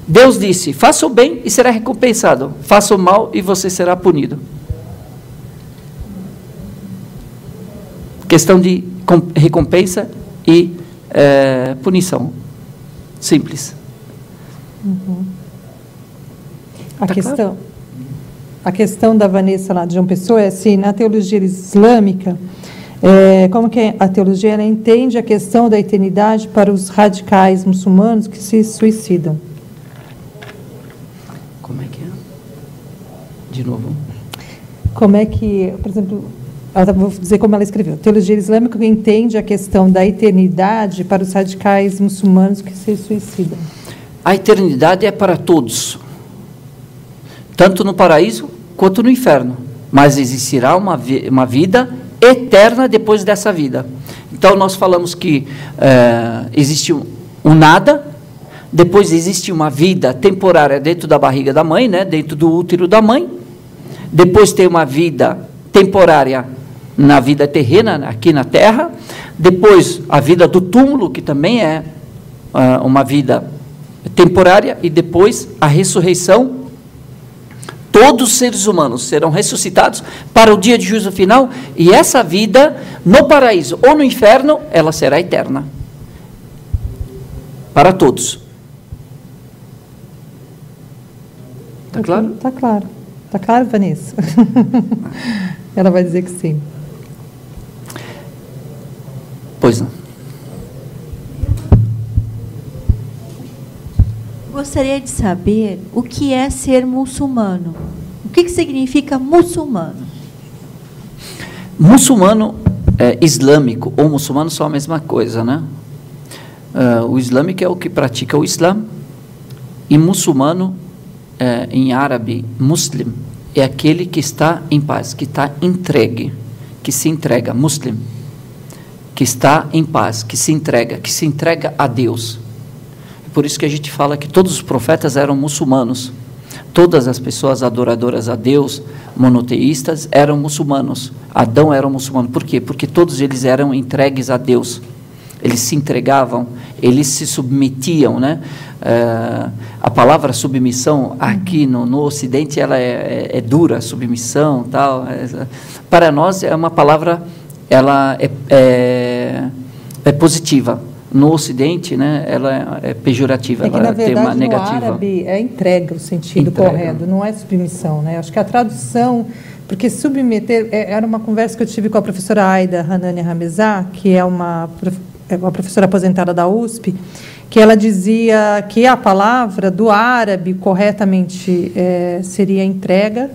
Deus disse, faça o bem e será recompensado, faça o mal e você será punido. Questão de recompensa e punição. Simples.
Uhum. A
Tá
questão da Vanessa lá de João Pessoa é assim, na teologia islâmica, como que a teologia ela entende a questão da eternidade para os radicais muçulmanos que se suicidam?
Como é que é? De novo.
Como é que, por exemplo, vou dizer como ela escreveu, a teologia islâmica entende a questão da eternidade para os radicais muçulmanos que se suicidam?
A eternidade é para todos, tanto no paraíso quanto no inferno, mas existirá uma vida eterna depois dessa vida. Então nós falamos que existe um nada, depois existe uma vida temporária dentro da barriga da mãe, né, dentro do útero da mãe, depois tem uma vida temporária na vida terrena, aqui na terra, depois a vida do túmulo, que também é uma vida temporária, e depois a ressurreição. Todos os seres humanos serão ressuscitados para o dia de juízo final, e essa vida, no paraíso ou no inferno, ela será eterna. Para todos. Está claro?
Está claro. Está claro, Vanessa? Ela vai dizer que sim.
Pois não.
Gostaria de saber o que é ser muçulmano. O que significa muçulmano?
Muçulmano islâmico ou muçulmano são a mesma coisa, né? O islâmico é o que pratica o Islã, e muçulmano, em árabe, muslim, é aquele que está em paz, que está entregue, que se entrega, muslim, que está em paz, que se entrega a Deus. Por isso que a gente fala que todos os profetas eram muçulmanos. Todas as pessoas adoradoras a Deus, monoteístas, eram muçulmanos. Adão era um muçulmano. Por quê? Porque todos eles eram entregues a Deus. Eles se entregavam, eles se submetiam, né? A palavra submissão aqui no Ocidente ela é dura, submissão, tal. Para nós é uma palavra, ela é positiva. No Ocidente, né, ela é pejorativa,
que,
ela
na verdade,
tem uma negativa.
No árabe é entrega o sentido correto, não é submissão, né? Acho que a tradução, porque submeter, era uma conversa que eu tive com a professora Aida Hanani Ramezá, que é uma professora aposentada da USP, que ela dizia que a palavra do árabe corretamente seria entrega,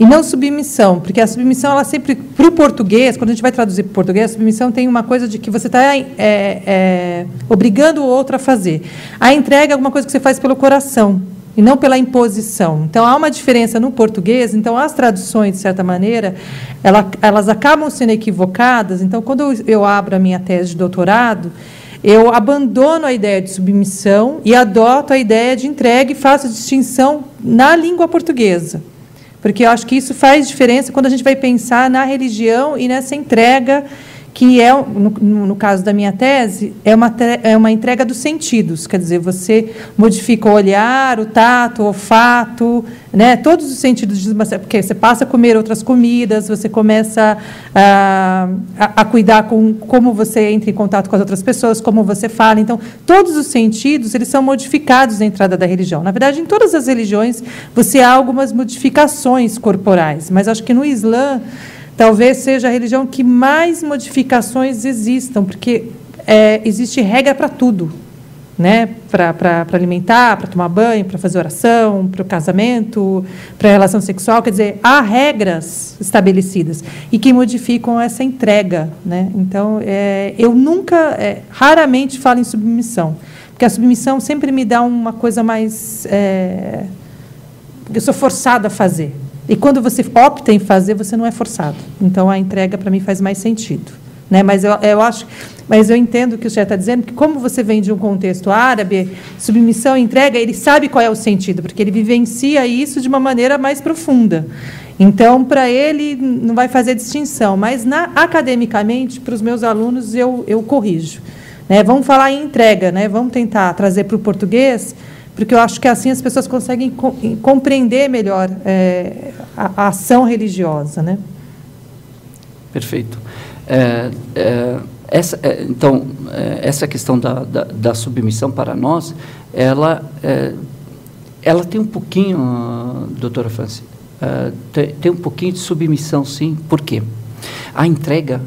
e não submissão, porque a submissão, ela sempre, para o português, quando a gente vai traduzir para o português, a submissão tem uma coisa de que você está obrigando o outro a fazer. A entrega é alguma coisa que você faz pelo coração, e não pela imposição. Então, há uma diferença no português. Então, as traduções, de certa maneira, elas acabam sendo equivocadas. Então, quando eu abro a minha tese de doutorado, eu abandono a ideia de submissão e adoto a ideia de entrega e faço distinção na língua portuguesa. Porque eu acho que isso faz diferença quando a gente vai pensar na religião e nessa entrega, que é, no caso da minha tese, é uma entrega dos sentidos. Quer dizer, você modifica o olhar, o tato, o olfato, né, todos os sentidos, porque você passa a comer outras comidas, você começa a cuidar com como você entra em contato com as outras pessoas, como você fala. Então, todos os sentidos, eles são modificados na entrada da religião. Na verdade, em todas as religiões, você há algumas modificações corporais, mas acho que no Islã talvez seja a religião que mais modificações existam, porque existe regra para tudo, né? Para alimentar, para tomar banho, para fazer oração, para o casamento, para a relação sexual. Quer dizer, há regras estabelecidas e que modificam essa entrega, né? Então, eu raramente falo em submissão, porque a submissão sempre me dá uma coisa mais... eu sou forçado a fazer. E quando você opta em fazer, você não é forçado. Então, a entrega, para mim, faz mais sentido, né? Mas eu entendo o que o senhor está dizendo, que como você vem de um contexto árabe, submissão e entrega, ele sabe qual é o sentido, porque ele vivencia isso de uma maneira mais profunda. Então, para ele, não vai fazer distinção. Mas, academicamente, para os meus alunos, eu corrijo, né? Vamos falar em entrega, né? Vamos tentar trazer para o português, porque eu acho que assim as pessoas conseguem compreender melhor a ação religiosa, né?
Perfeito. Então, essa questão da submissão para nós, ela tem um pouquinho, doutora Franci, tem um pouquinho de submissão, sim. Por quê? A entrega,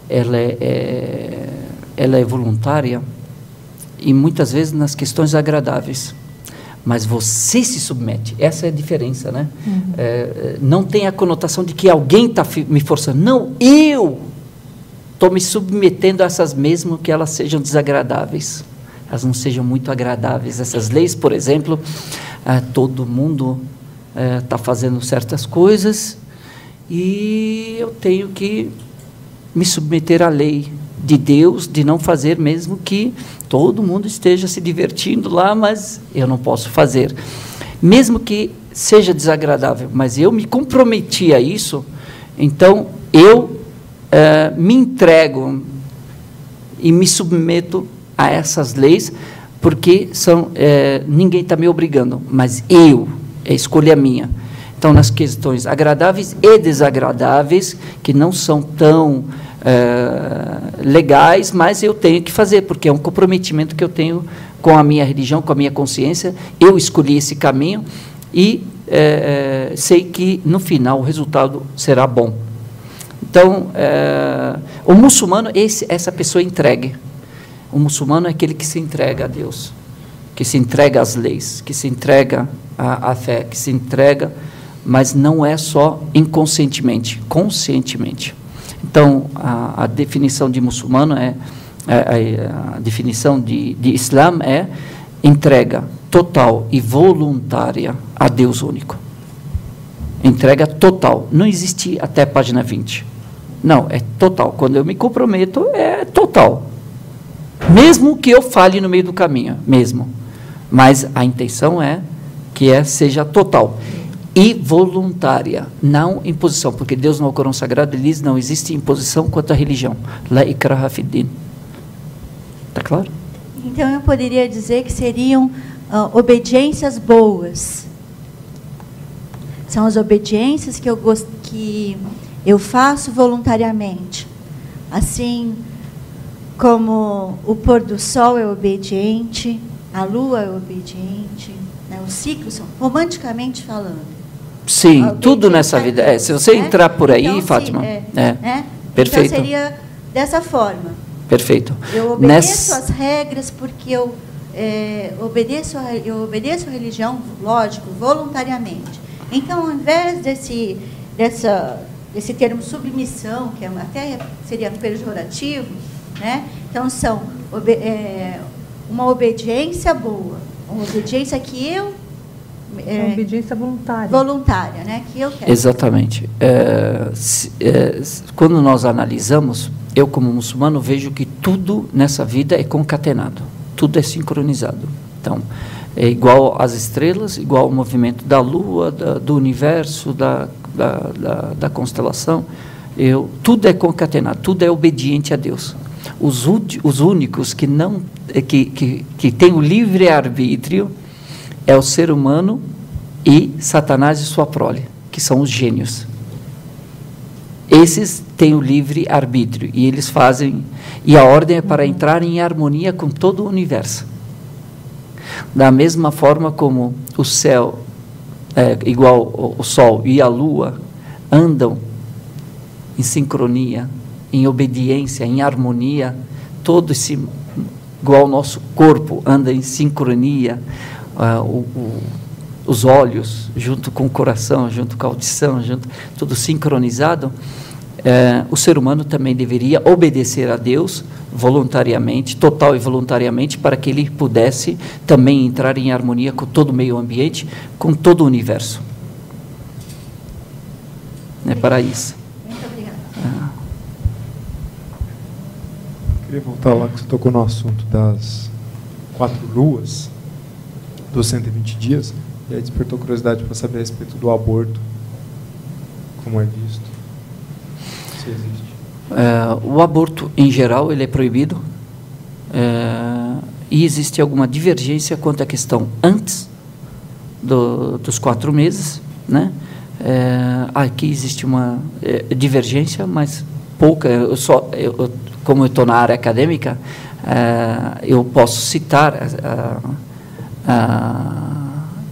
ela é voluntária, e muitas vezes nas questões agradáveis, mas você se submete. Essa é a diferença, né? Uhum. Não tem a conotação de que alguém está me forçando. Não, eu estou me submetendo a essas, mesmo que elas sejam desagradáveis. Elas não sejam muito agradáveis. Essas leis, por exemplo, todo mundo está fazendo certas coisas e eu tenho que me submeter à lei de Deus, de não fazer, mesmo que todo mundo esteja se divertindo lá, mas eu não posso fazer. Mesmo que seja desagradável, mas eu me comprometi a isso, então eu me entrego e me submeto a essas leis, porque ninguém está me obrigando, mas é escolha minha. Então, nas questões agradáveis e desagradáveis, que não são tão legais, mas eu tenho que fazer, porque é um comprometimento que eu tenho com a minha religião, com a minha consciência. Eu escolhi esse caminho e sei que, no final, o resultado será bom. Então, o muçulmano é essa pessoa entregue. O muçulmano é aquele que se entrega a Deus, que se entrega às leis, que se entrega à fé, que se entrega, mas não é só inconscientemente, conscientemente. Então, a definição de muçulmano a definição de Islã é entrega total e voluntária a Deus único. Entrega total. Não existe até página 20. Não, é total. Quando eu me comprometo, é total. Mesmo que eu fale no meio do caminho, mesmo. Mas a intenção é que seja total. E voluntária, não imposição, porque Deus no Alcorão Sagrado diz: não existe imposição quanto à religião. La ikraha fid din. Está claro?
Então eu poderia dizer que seriam obediências boas. São as obediências que eu faço voluntariamente. Assim como o pôr do sol é obediente, a lua é obediente, né? Os ciclos são, romanticamente falando.
Sim, tudo nessa vida. Se você entrar por aí, então, Fátima, perfeito.
Então seria dessa forma.
Perfeito.
Eu obedeço às regras porque eu obedeço a religião, lógico, voluntariamente. Então, ao invés desse termo submissão, que até seria pejorativo, né? Então, uma obediência boa, uma obediência que eu...
uma obediência voluntária.
Voluntária, né? Que eu quero.
Exatamente. Quando nós analisamos, eu como muçulmano vejo que tudo nessa vida é concatenado, tudo é sincronizado. Então, é igual às estrelas, igual ao movimento da Lua, do universo, da constelação. Tudo é concatenado, tudo é obediente a Deus. Os únicos que não que têm o livre-arbítrio é o ser humano e Satanás e sua prole, que são os gênios. Esses têm o livre-arbítrio e eles fazem, e a ordem é para entrar em harmonia com todo o universo. Da mesma forma como o céu, igual o Sol e a Lua, andam em sincronia, em obediência, em harmonia, igual o nosso corpo anda em sincronia, os olhos junto com o coração, junto com a audição, tudo sincronizado, o ser humano também deveria obedecer a Deus voluntariamente, total e voluntariamente, para que ele pudesse também entrar em harmonia com todo o meio ambiente, com todo o universo. É para isso.
Muito obrigada.
Queria voltar lá que você tocou no assunto das 4 luas, dos 120 dias, e aí despertou curiosidade para saber a respeito do aborto, como é visto, se existe.
O aborto, em geral, ele é proibido, e existe alguma divergência quanto à questão antes dos 4 meses, né? Aqui existe uma divergência, mas pouca. Como eu estou na área acadêmica, eu posso citar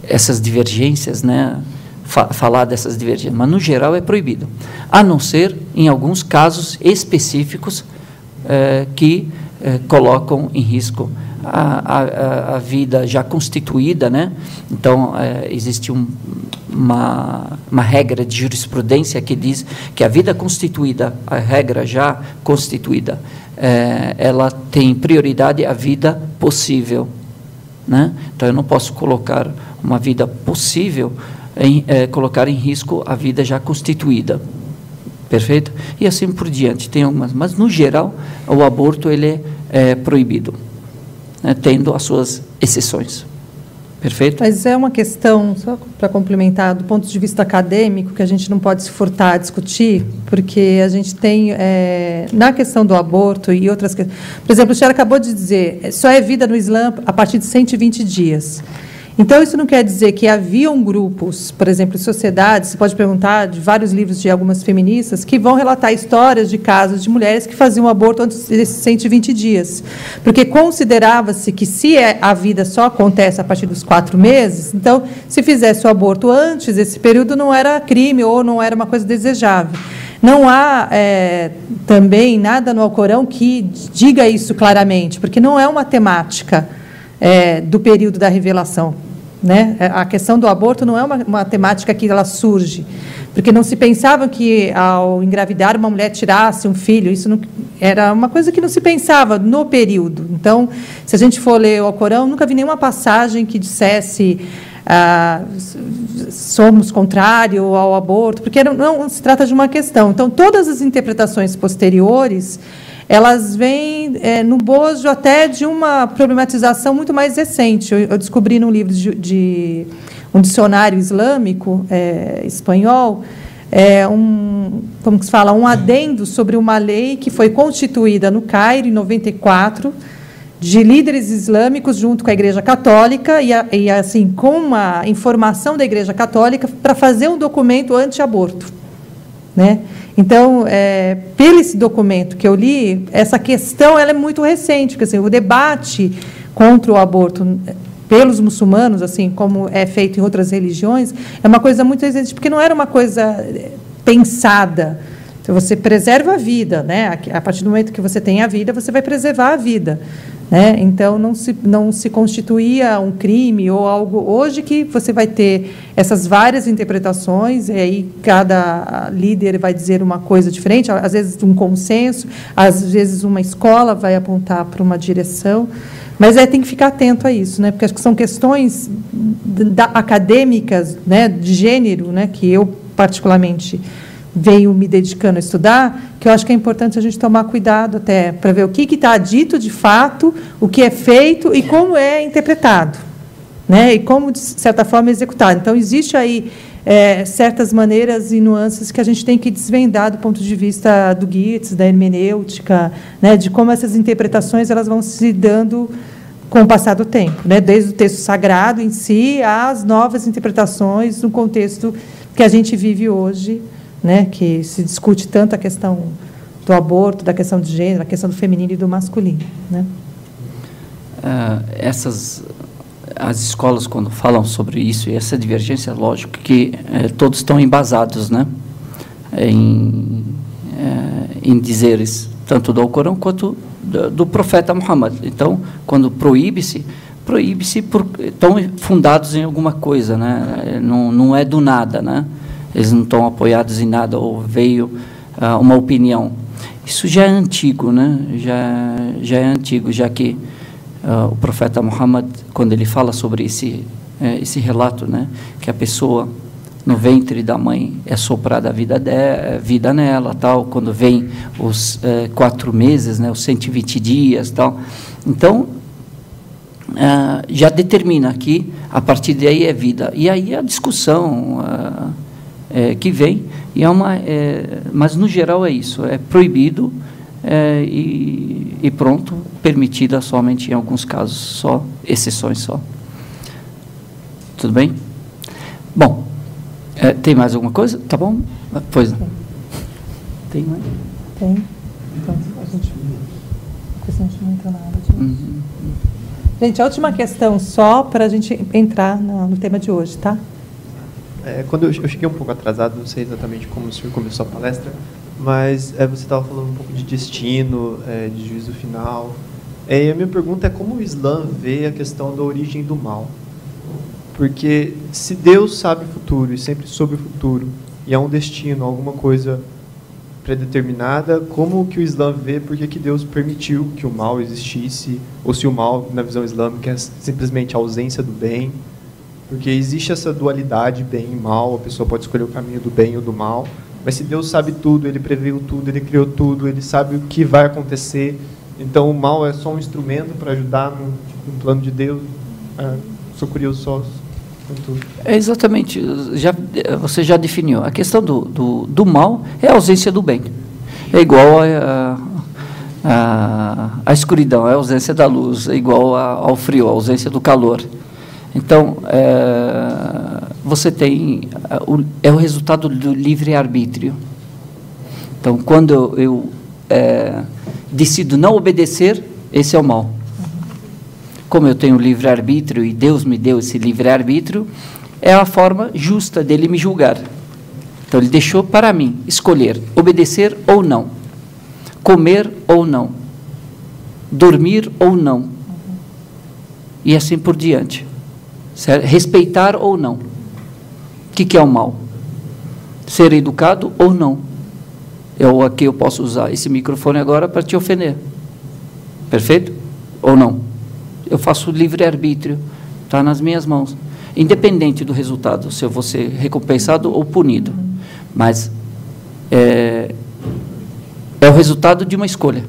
essas divergências, né? Falar dessas divergências, mas no geral é proibido, a não ser em alguns casos específicos que colocam em risco a vida já constituída, né? Então existe uma regra de jurisprudência que diz que a vida constituída, a regra já constituída, ela tem prioridade à vida possível, né? Então eu não posso colocar uma vida possível colocar em risco a vida já constituída, perfeito? E assim por diante, tem algumas, mas no geral o aborto ele é proibido, né, tendo as suas exceções, perfeito?
Mas é uma questão, só para complementar, do ponto de vista acadêmico, que a gente não pode se furtar a discutir, porque a gente tem, na questão do aborto e outras questões, por exemplo, o senhor acabou de dizer, só é vida no Islã a partir de 120 dias. Então, isso não quer dizer que haviam grupos, por exemplo, sociedades, você pode perguntar de vários livros de algumas feministas, que vão relatar histórias de casos de mulheres que faziam aborto antes desses 120 dias. Porque considerava-se que, se a vida só acontece a partir dos 4 meses, então, se fizesse o aborto antes desse período, não era crime ou não era uma coisa desejável. Não há também nada no Alcorão que diga isso claramente, porque não é uma temática do período da revelação, né? A questão do aborto não é uma temática que ela surge, porque não se pensava que, ao engravidar, uma mulher tirasse um filho. Isso não, era uma coisa que não se pensava no período. Então, se a gente for ler o Alcorão, nunca vi nenhuma passagem que dissesse somos contrário ao aborto, porque não se trata de uma questão. Então, todas as interpretações posteriores, elas vêm no bojo até de uma problematização muito mais recente. Eu descobri num livro de um dicionário islâmico espanhol, como que se fala, um adendo sobre uma lei que foi constituída no Cairo, em 94, de líderes islâmicos junto com a Igreja Católica e assim, com uma informação da Igreja Católica para fazer um documento anti-aborto, né? Então, pelo esse documento que eu li, essa questão ela é muito recente, porque assim, o debate contra o aborto pelos muçulmanos, assim como é feito em outras religiões, é uma coisa muito recente, porque não era uma coisa pensada. Então, você preserva a vida, né? A partir do momento que você tem a vida, você vai preservar a vida. né? Então, não se constituía um crime ou algo. Hoje que você vai ter essas várias interpretações, e aí cada líder vai dizer uma coisa diferente, às vezes um consenso, às vezes uma escola vai apontar para uma direção, mas tem que ficar atento a isso, né? Porque acho que são questões acadêmicas, né, de gênero, né, que eu particularmente venho me dedicando a estudar, que eu acho que é importante a gente tomar cuidado até para ver o que está dito de fato, o que é feito e como é interpretado, né? E como, de certa forma, é executado. Então, existe aí certas maneiras e nuances que a gente tem que desvendar do ponto de vista do Geertz, da hermenêutica, né? De como essas interpretações elas vão se dando com o passar do tempo, né? Desde o texto sagrado em si às novas interpretações no contexto que a gente vive hoje, né, que se discute tanto a questão do aborto, da questão de gênero, a questão do feminino e do masculino, né?
As escolas, quando falam sobre isso, e essa divergência, lógico que todos estão embasados, né, em dizeres, tanto do Alcorão quanto do profeta Muhammad. Então, quando proíbe-se estão fundados em alguma coisa, né? Não é do nada, né? Eles não estão apoiados em nada, ou veio uma opinião. Isso já é antigo, né? Já é antigo, já que o profeta Muhammad, quando ele fala sobre esse relato, né, que a pessoa no ventre da mãe é soprada a vida nela, tal, quando vem os 4 meses, né, os 120 dias, tal. Então, já determina que a partir daí é vida. E aí a discussão que vem, mas no geral é isso, é proibido e pronto, permitida somente em alguns casos, só exceções só. Tudo bem? Bom, tem mais alguma coisa? Tá bom? Pois não. Tem mais?
Tem. Então, a gente não entrou nada disso. Gente, a última questão só para a gente entrar no tema de hoje, tá?
Quando eu cheguei um pouco atrasado, não sei exatamente como o senhor começou a palestra, mas você estava falando um pouco de destino, de juízo final. E a minha pergunta é como o Islã vê a questão da origem do mal. Porque se Deus sabe o futuro e sempre soube o futuro, e há um destino, alguma coisa predeterminada, como que o Islã vê por que Deus permitiu que o mal existisse, ou se o mal, na visão islâmica, é simplesmente a ausência do bem? Porque existe essa dualidade, bem e mal, a pessoa pode escolher o caminho do bem ou do mal, mas se Deus sabe tudo, Ele previu tudo, Ele criou tudo, Ele sabe o que vai acontecer, então o mal é só um instrumento para ajudar no plano de Deus? Sou curioso só com tudo.
Exatamente, você já definiu. A questão do mal é a ausência do bem. É igual a escuridão, é a ausência da luz, é igual ao frio, a ausência do calor. Então, você tem... é o resultado do livre-arbítrio. Então, quando eu decido não obedecer, esse é o mal. Como eu tenho livre-arbítrio e Deus me deu esse livre-arbítrio, é a forma justa dele me julgar. Então, ele deixou para mim escolher obedecer ou não, comer ou não, dormir ou não, e assim por diante. Certo? Respeitar ou não. O que é o mal? Ser educado ou não. Aqui eu posso usar esse microfone agora para te ofender. Perfeito? Ou não? Eu faço livre-arbítrio. Está nas minhas mãos. Independente do resultado, se eu vou ser recompensado ou punido. Mas é o resultado de uma escolha.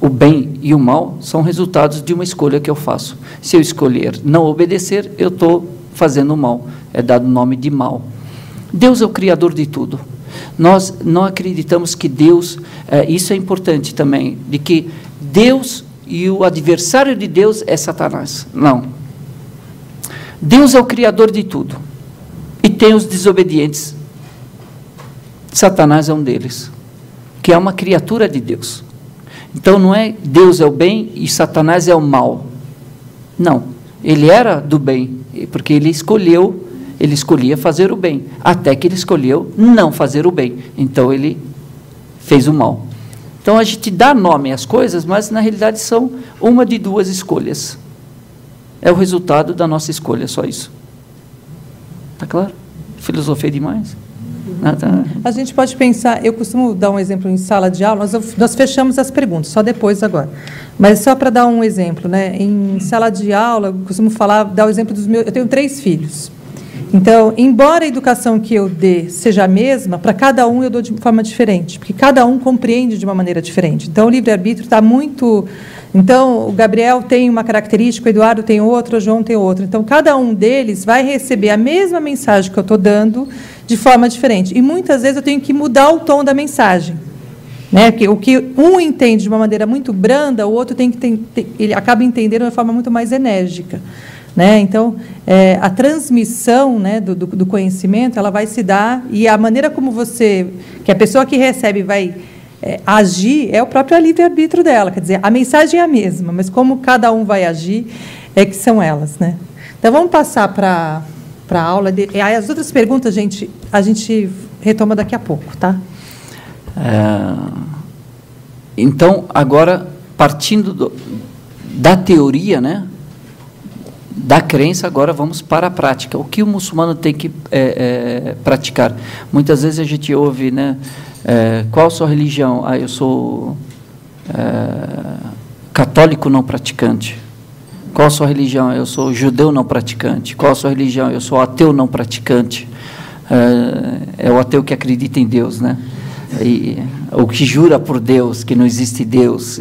O bem e o mal são resultados de uma escolha que eu faço. Se eu escolher não obedecer, eu estou fazendo o mal. É dado o nome de mal. Deus é o Criador de tudo. Nós não acreditamos que Deus... isso é importante também, de que Deus e o adversário de Deus é Satanás. Não. Deus é o Criador de tudo. E tem os desobedientes. Satanás é um deles, que é uma criatura de Deus. Então, não é Deus é o bem e Satanás é o mal. Não. Ele era do bem, porque ele escolhia fazer o bem, até que ele escolheu não fazer o bem. Então, ele fez o mal. Então, a gente dá nome às coisas, mas, na realidade, são uma de duas escolhas. É o resultado da nossa escolha, só isso. Está claro? Filosofei demais?
A gente pode pensar, eu costumo dar um exemplo em sala de aula, nós fechamos as perguntas, só depois agora. Mas só para dar um exemplo, né? Em sala de aula, eu costumo dar o exemplo dos meus... Eu tenho 3 filhos. Então, embora a educação que eu dê seja a mesma, para cada um eu dou de forma diferente, porque cada um compreende de uma maneira diferente. Então, o livre-arbítrio está muito... Então, o Gabriel tem uma característica, o Eduardo tem outra, o João tem outra. Então, cada um deles vai receber a mesma mensagem que eu estou dando de forma diferente. E, muitas vezes, eu tenho que mudar o tom da mensagem. Né? Porque o que um entende de uma maneira muito branda, o outro ele acaba entendendo de uma forma muito mais enérgica. Né? Então, a transmissão, né, do conhecimento, ela vai se dar, e a maneira como que a pessoa que recebe vai agir, é o próprio livre-arbítrio dela. Quer dizer, a mensagem é a mesma, mas como cada um vai agir, é que são elas. Né? Então, vamos passar para a aula. As outras perguntas, a gente retoma daqui a pouco. Tá?
Então, agora, partindo da teoria, né, da crença, agora vamos para a prática. O que o muçulmano tem que praticar? Muitas vezes a gente ouve, né, qual a sua religião? Eu sou católico não praticante. Qual a sua religião? Eu sou judeu não praticante. Qual a sua religião? Eu sou ateu não praticante. É o ateu que acredita em Deus, né? O que jura por Deus, que não existe Deus.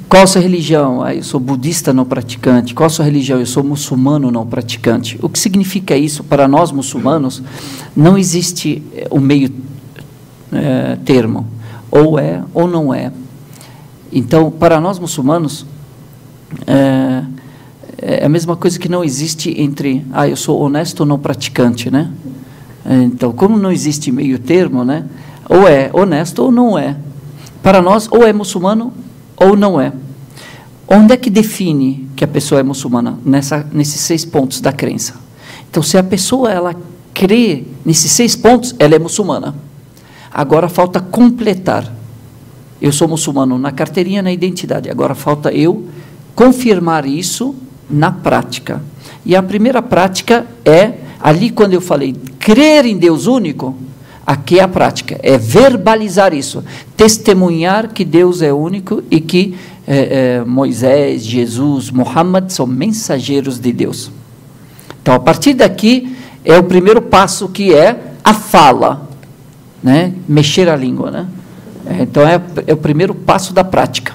Qual a sua religião? Eu sou budista não praticante. Qual a sua religião? Eu sou muçulmano não praticante. O que significa isso? Para nós muçulmanos, não existe um meio termo. Ou é ou não é. Então, para nós muçulmanos, é a mesma coisa que não existe entre, eu sou honesto ou não praticante, né? Então, como não existe meio termo, né? Ou é honesto ou não é. Para nós, ou é muçulmano ou não é. Onde é que define que a pessoa é muçulmana? Nesses 6 pontos da crença. Então, se a pessoa ela crê nesses 6 pontos, ela é muçulmana. Agora falta completar. Eu sou muçulmano na carteirinha, na identidade. Agora falta eu confirmar isso na prática. E a primeira prática ali quando eu falei, crer em Deus único, aqui é a prática, é verbalizar isso, testemunhar que Deus é único e que Moisés, Jesus, Muhammad são mensageiros de Deus. Então, a partir daqui, é o primeiro passo que é a fala, né? Mexer a língua. Né? Então, é o primeiro passo da prática.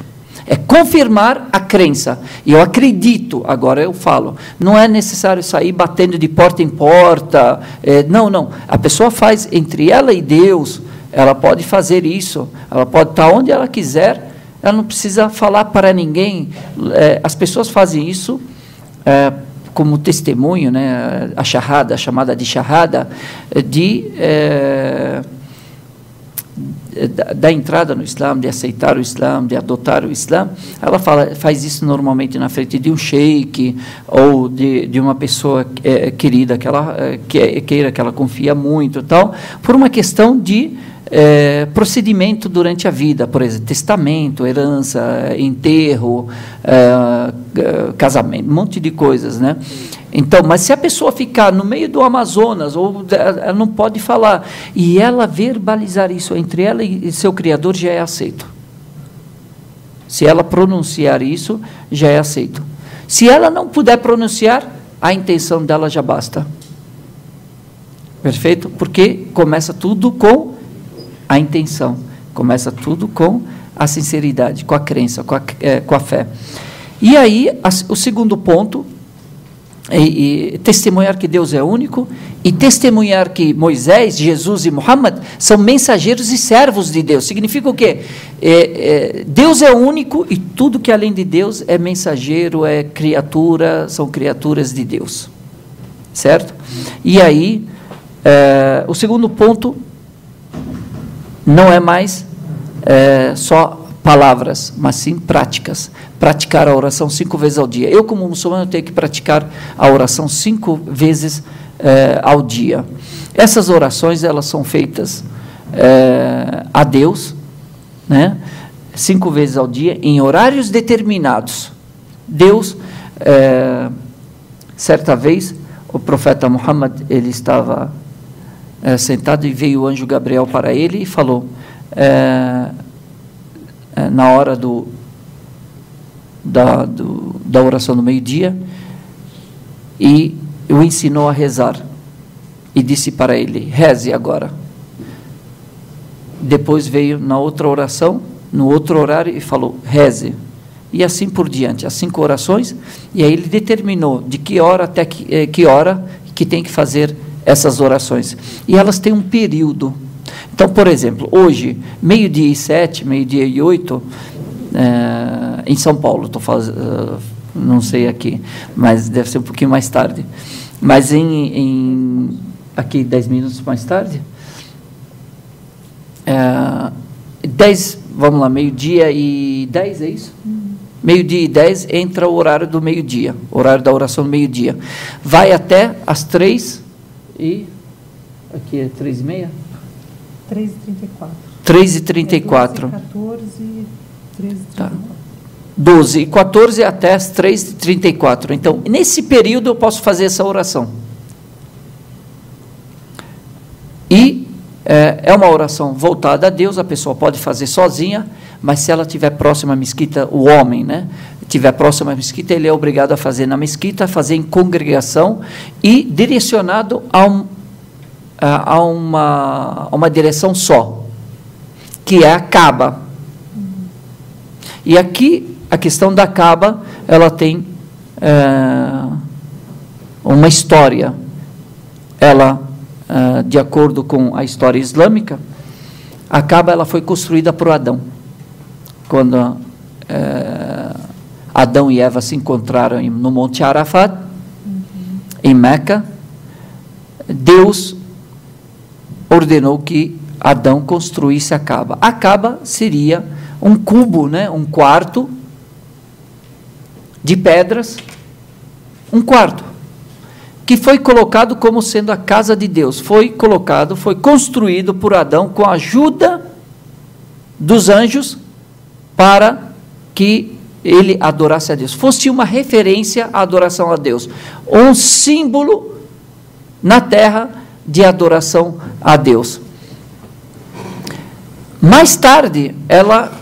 É confirmar a crença. E eu acredito, agora eu falo. Não é necessário sair batendo de porta em porta. Não. A pessoa faz entre ela e Deus, ela pode fazer isso, ela pode estar onde ela quiser, ela não precisa falar para ninguém. As pessoas fazem isso como testemunho, né? A chamada de shahada, da entrada no Islã, de aceitar o Islã, de adotar o Islã. Ela faz isso normalmente na frente de um sheik ou de uma pessoa querida que ela queira, que ela confia muito, tal, por uma questão de procedimento durante a vida, por exemplo, testamento, herança, enterro, casamento, um monte de coisas, né? Então, mas se a pessoa ficar no meio do Amazonas, ela não pode falar, e ela verbalizar isso entre ela e seu Criador, já é aceito. Se ela pronunciar isso, já é aceito. Se ela não puder pronunciar, a intenção dela já basta. Perfeito? Porque começa tudo com a intenção, começa tudo com a sinceridade, com a crença, com a fé. E aí, o segundo ponto, testemunhar que Deus é único e testemunhar que Moisés, Jesus e Muhammad são mensageiros e servos de Deus. Significa o quê? Deus é único e tudo que além de Deus é mensageiro, é criatura, são criaturas de Deus. Certo? E aí, o segundo ponto não é mais só palavras, mas sim práticas. Praticar a oração 5 vezes ao dia. Eu, como muçulmano, tenho que praticar a oração 5 vezes ao dia. Essas orações, elas são feitas a Deus, né? 5 vezes ao dia, em horários determinados. Deus, certa vez, o profeta Muhammad, ele estava sentado e veio o anjo Gabriel para ele e falou, na hora da oração do meio-dia, e o ensinou a rezar. E disse para ele, reze agora. Depois veio na outra oração, no outro horário, e falou, reze. E assim por diante, as 5 orações, e aí ele determinou de que hora até que hora que tem que fazer essas orações. E elas têm um período. Então, por exemplo, hoje, 12h07, 12h08, em São Paulo, não sei aqui, mas deve ser um pouquinho mais tarde. Mas aqui 10 minutos mais tarde, 10, vamos lá, 12h10, é isso? 12h10 entra o horário do meio-dia, horário da oração do meio-dia. Vai até as 3 e... Aqui é 3h30?
3h34.
3h34.
14, 13h34.
Tá. 12h14 até as 3h34. Então, nesse período eu posso fazer essa oração. E é uma oração voltada a Deus, a pessoa pode fazer sozinha, mas se ela estiver próxima à mesquita, o homem, né, estiver próximo à mesquita, ele é obrigado a fazer na mesquita, fazer em congregação e direcionado a uma direção só, que é a Kaaba. E aqui, a questão da Kaaba, ela tem uma história. Ela, de acordo com a história islâmica, a Kaaba ela foi construída por Adão. Quando Adão e Eva se encontraram no Monte Arafat, em Meca, Deus ordenou que Adão construísse a Kaaba. A Kaaba seria um cubo, né, um quarto de pedras, um quarto, que foi colocado como sendo a casa de Deus. Foi construído por Adão com a ajuda dos anjos para que ele adorasse a Deus. Fosse uma referência à adoração a Deus. Um símbolo na terra de adoração a Deus. Mais tarde, ela,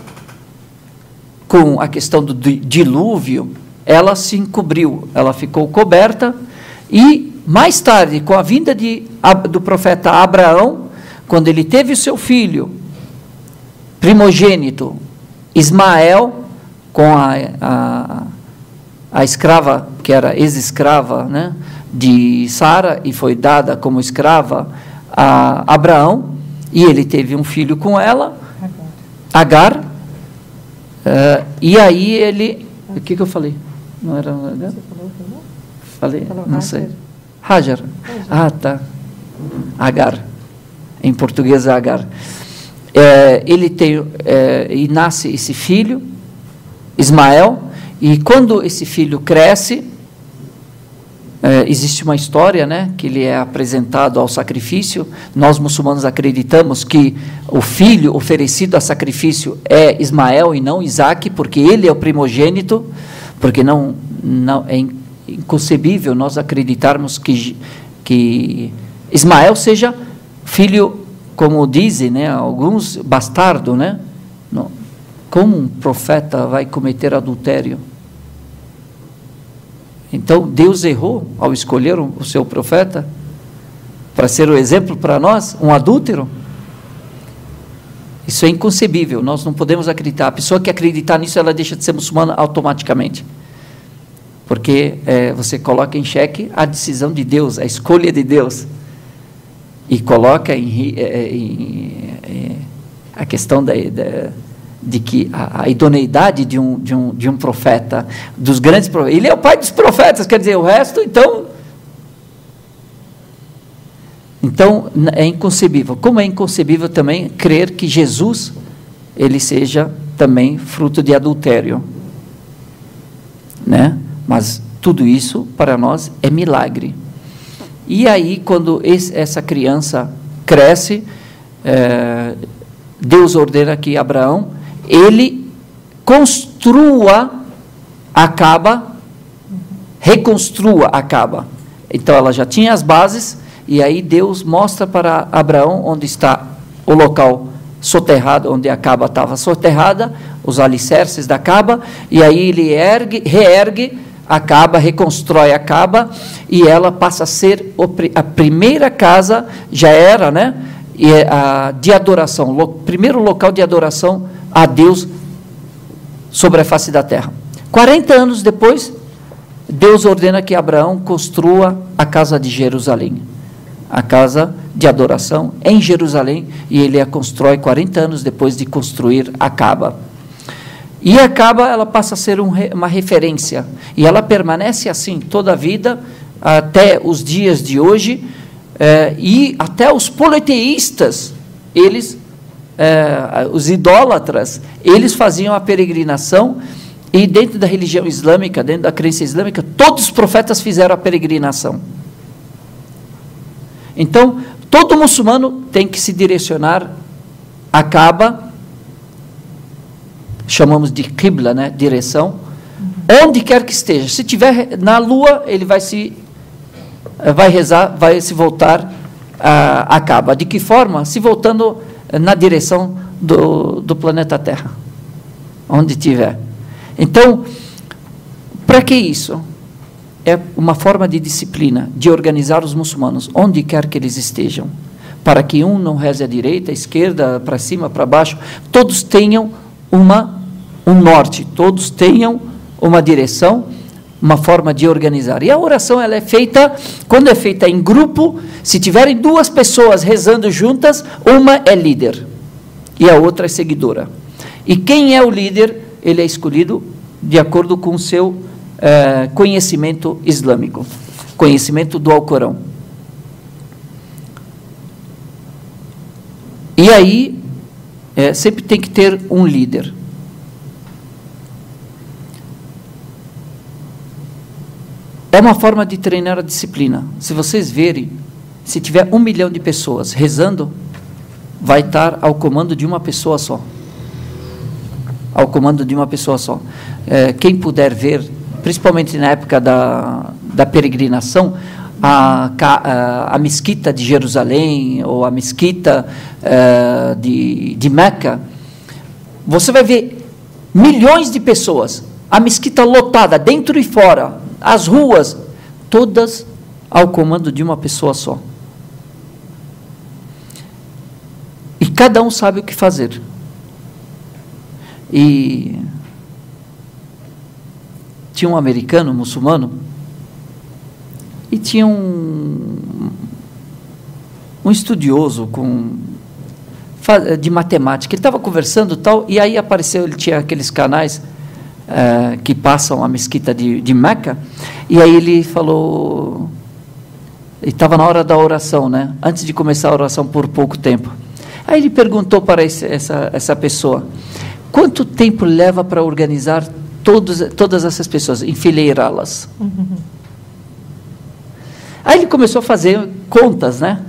com a questão do dilúvio, ela se encobriu, ela ficou coberta, e mais tarde, com a vinda do profeta Abraão, quando ele teve o seu filho primogênito, Ismael, com a escrava, que era ex-escrava, né, de Sara, e foi dada como escrava a Abraão, e ele teve um filho com ela, Agar, e aí ele... O que eu falei? Não era Agar? Falei? Não sei. Hajar. Ah, tá. Agar. Em português é Agar. Ele tem... e nasce esse filho, Ismael, e quando esse filho cresce, existe uma história, né, que ele é apresentado ao sacrifício. Nós muçulmanos acreditamos que o filho oferecido a sacrifício é Ismael e não Isaac, porque ele é o primogênito, porque não é inconcebível nós acreditarmos que Ismael seja filho, como dizem, né, alguns, bastardo, né? Não. Como um profeta vai cometer adultério? Então, Deus errou ao escolher o seu profeta para ser o exemplo para nós, um adúltero? Isso é inconcebível, nós não podemos acreditar. A pessoa que acreditar nisso, ela deixa de ser muçulmana automaticamente. Porque você coloca em xeque a decisão de Deus, a escolha de Deus. E coloca a questão de que a idoneidade de um profeta, dos grandes profetas, ele é o pai dos profetas, quer dizer, o resto, então é inconcebível. Como é inconcebível também crer que Jesus, ele seja também fruto de adultério, né? Mas tudo isso para nós é milagre. E aí, quando essa criança cresce, Deus ordena que Abraão ele construa Acaba, reconstrua Acaba. Então ela já tinha as bases, e aí Deus mostra para Abraão onde está o local soterrado, onde Acaba estava soterrada, os alicerces da Acaba, e aí ele reergue Acaba, reconstrói Acaba, e ela passa a ser a primeira casa, já era, né, de adoração, primeiro local de adoração a Deus sobre a face da terra. 40 anos depois, Deus ordena que Abraão construa a casa de Jerusalém, a casa de adoração em Jerusalém, e ele a constrói 40 anos depois de construir Acaba. E Acaba, ela passa a ser uma referência, e ela permanece assim toda a vida, até os dias de hoje, e até os politeístas, eles, os idólatras, eles faziam a peregrinação, e dentro da religião islâmica, dentro da crença islâmica, todos os profetas fizeram a peregrinação. Então, todo muçulmano tem que se direcionar a Kaaba, chamamos de Qibla, né, direção, onde quer que esteja. Se estiver na lua, ele vai rezar, vai se voltar a Kaaba. De que forma? Se voltando na direção do planeta Terra, onde estiver. Então, para que isso? É uma forma de disciplina, de organizar os muçulmanos, onde quer que eles estejam, para que um não reze à direita, à esquerda, para cima, para baixo, todos tenham um norte, todos tenham uma direção, uma forma de organizar. E a oração, ela é feita, quando é feita em grupo, se tiverem duas pessoas rezando juntas, uma é líder e a outra é seguidora. E quem é o líder? Ele é escolhido de acordo com o seu conhecimento islâmico, conhecimento do Alcorão. E aí, sempre tem que ter um líder. É uma forma de treinar a disciplina. Se vocês verem, se tiver 1 milhão de pessoas rezando, vai estar ao comando de uma pessoa só. Ao comando de uma pessoa só. Quem puder ver, principalmente na época da peregrinação, a mesquita de Jerusalém, ou a mesquita de Meca, você vai ver milhões de pessoas, a mesquita lotada, dentro e fora, as ruas, todas ao comando de uma pessoa só. E cada um sabe o que fazer. E tinha um americano, muçulmano, e tinha um estudioso de matemática. Ele estava conversando tal, e aí apareceu, ele tinha aqueles canais que passam a mesquita de Meca, e aí ele falou, ele estava na hora da oração, né? Antes de começar a oração por pouco tempo. Aí ele perguntou para essa pessoa, quanto tempo leva para organizar todas essas pessoas, enfileirá-las? Aí ele começou a fazer contas, né?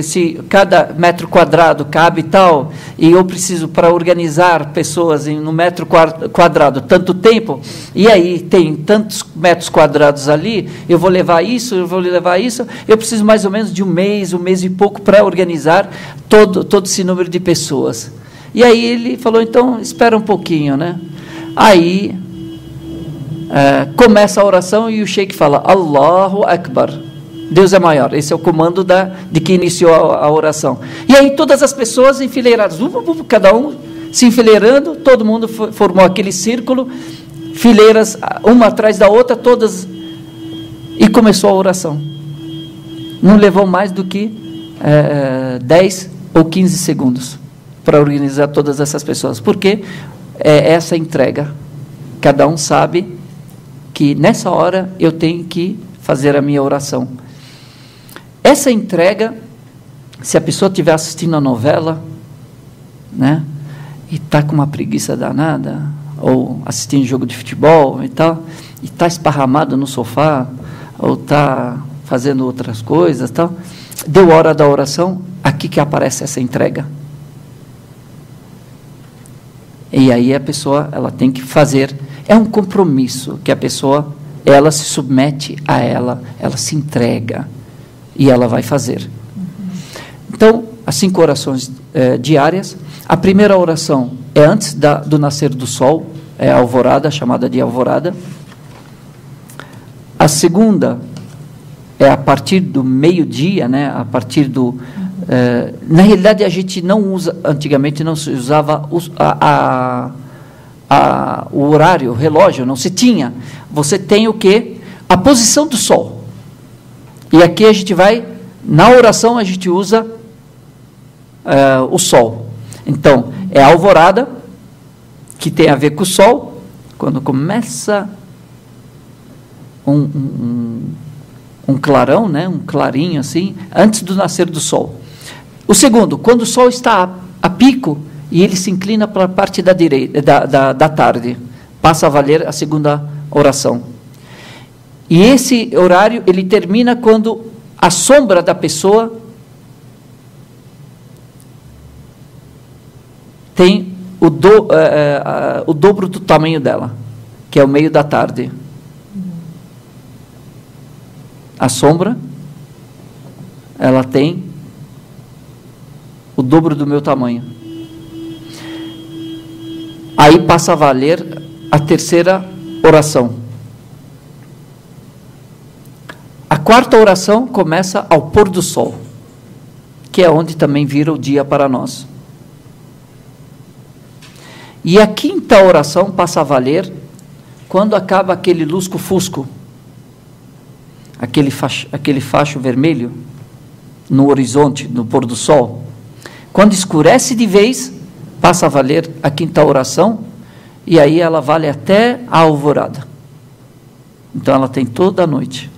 Se cada metro quadrado cabe tal, e eu preciso, para organizar pessoas no metro quadrado, tanto tempo, e aí tem tantos metros quadrados ali, eu vou levar isso, eu preciso mais ou menos de um mês e pouco para organizar todo esse número de pessoas. E aí ele falou, então, espera um pouquinho, né? Aí começa a oração e o sheik fala, Allahu Akbar, Deus é maior. Esse é o comando de que iniciou a oração. E aí todas as pessoas enfileiradas, cada um se enfileirando, todo mundo formou aquele círculo, fileiras, uma atrás da outra, todas, e começou a oração. Não levou mais do que 10 ou 15 segundos para organizar todas essas pessoas. Porque essa entrega, cada um sabe que nessa hora eu tenho que fazer a minha oração. Essa entrega, se a pessoa estiver assistindo a novela, né, e está com uma preguiça danada, ou assistindo jogo de futebol e tal, e está esparramado no sofá, ou está fazendo outras coisas, tal, deu hora da oração, aqui que aparece essa entrega. E aí a pessoa, ela tem que fazer, é um compromisso que a pessoa, ela se submete a ela se entrega e ela vai fazer. Então, as 5 orações diárias. A primeira oração é antes do nascer do sol, é a alvorada, chamada de alvorada. A segunda é a partir do meio-dia, né? A partir do... na realidade, a gente não usa, antigamente não se usava o horário, o relógio, não se tinha. Você tem o quê? A posição do sol. E aqui a gente vai, na oração a gente usa o sol. Então, é a alvorada, que tem a ver com o sol, quando começa um clarão, né? Um clarinho assim, antes do nascer do sol. O segundo, quando o sol está a pico e ele se inclina para a parte da direita, da tarde, passa a valer a segunda oração. E esse horário, ele termina quando a sombra da pessoa tem o dobro do tamanho dela, que é o meio da tarde. A sombra, ela tem o dobro do meu tamanho. Aí passa a valer a terceira oração. A quarta oração começa ao pôr do sol, que é onde também vira o dia para nós. E a quinta oração passa a valer quando acaba aquele lusco-fusco, aquele facho vermelho no horizonte, no pôr do sol. Quando escurece de vez, passa a valer a quinta oração, e aí ela vale até a alvorada. Então ela tem toda a noite.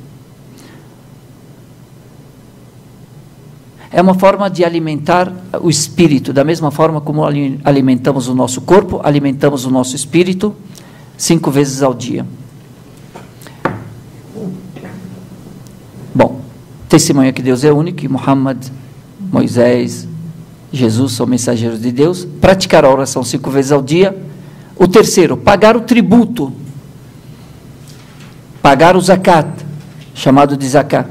É uma forma de alimentar o espírito, da mesma forma como alimentamos o nosso corpo, alimentamos o nosso espírito 5 vezes ao dia. Bom, testemunha que Deus é único, que Muhammad, Moisés, Jesus são mensageiros de Deus. Praticar a oração 5 vezes ao dia. O terceiro, pagar o tributo, pagar o zakat, chamado de zakat.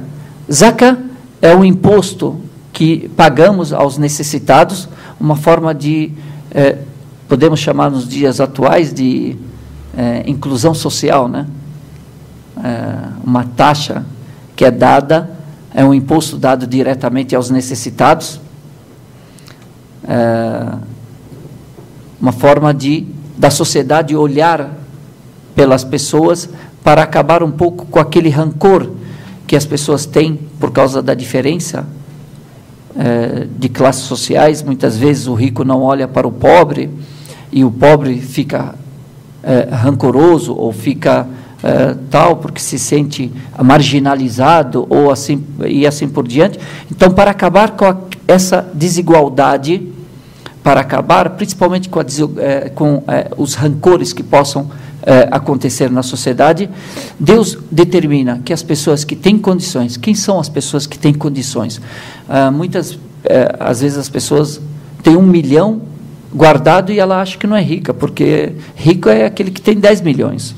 Zakat é o imposto que pagamos aos necessitados, uma forma de, podemos chamar nos dias atuais de inclusão social, né? Uma taxa que é dada, é um imposto dado diretamente aos necessitados, uma forma da sociedade olhar pelas pessoas para acabar um pouco com aquele rancor que as pessoas têm por causa da diferença de classes sociais. Muitas vezes o rico não olha para o pobre e o pobre fica rancoroso ou fica tal porque se sente marginalizado ou assim e assim por diante. Então, para acabar com essa desigualdade, para acabar principalmente com os rancores que possam acontecer na sociedade, Deus determina que as pessoas que têm condições, quem são as pessoas que têm condições? Às vezes as pessoas têm 1 milhão guardado e ela acha que não é rica, porque rico é aquele que tem 10 milhões.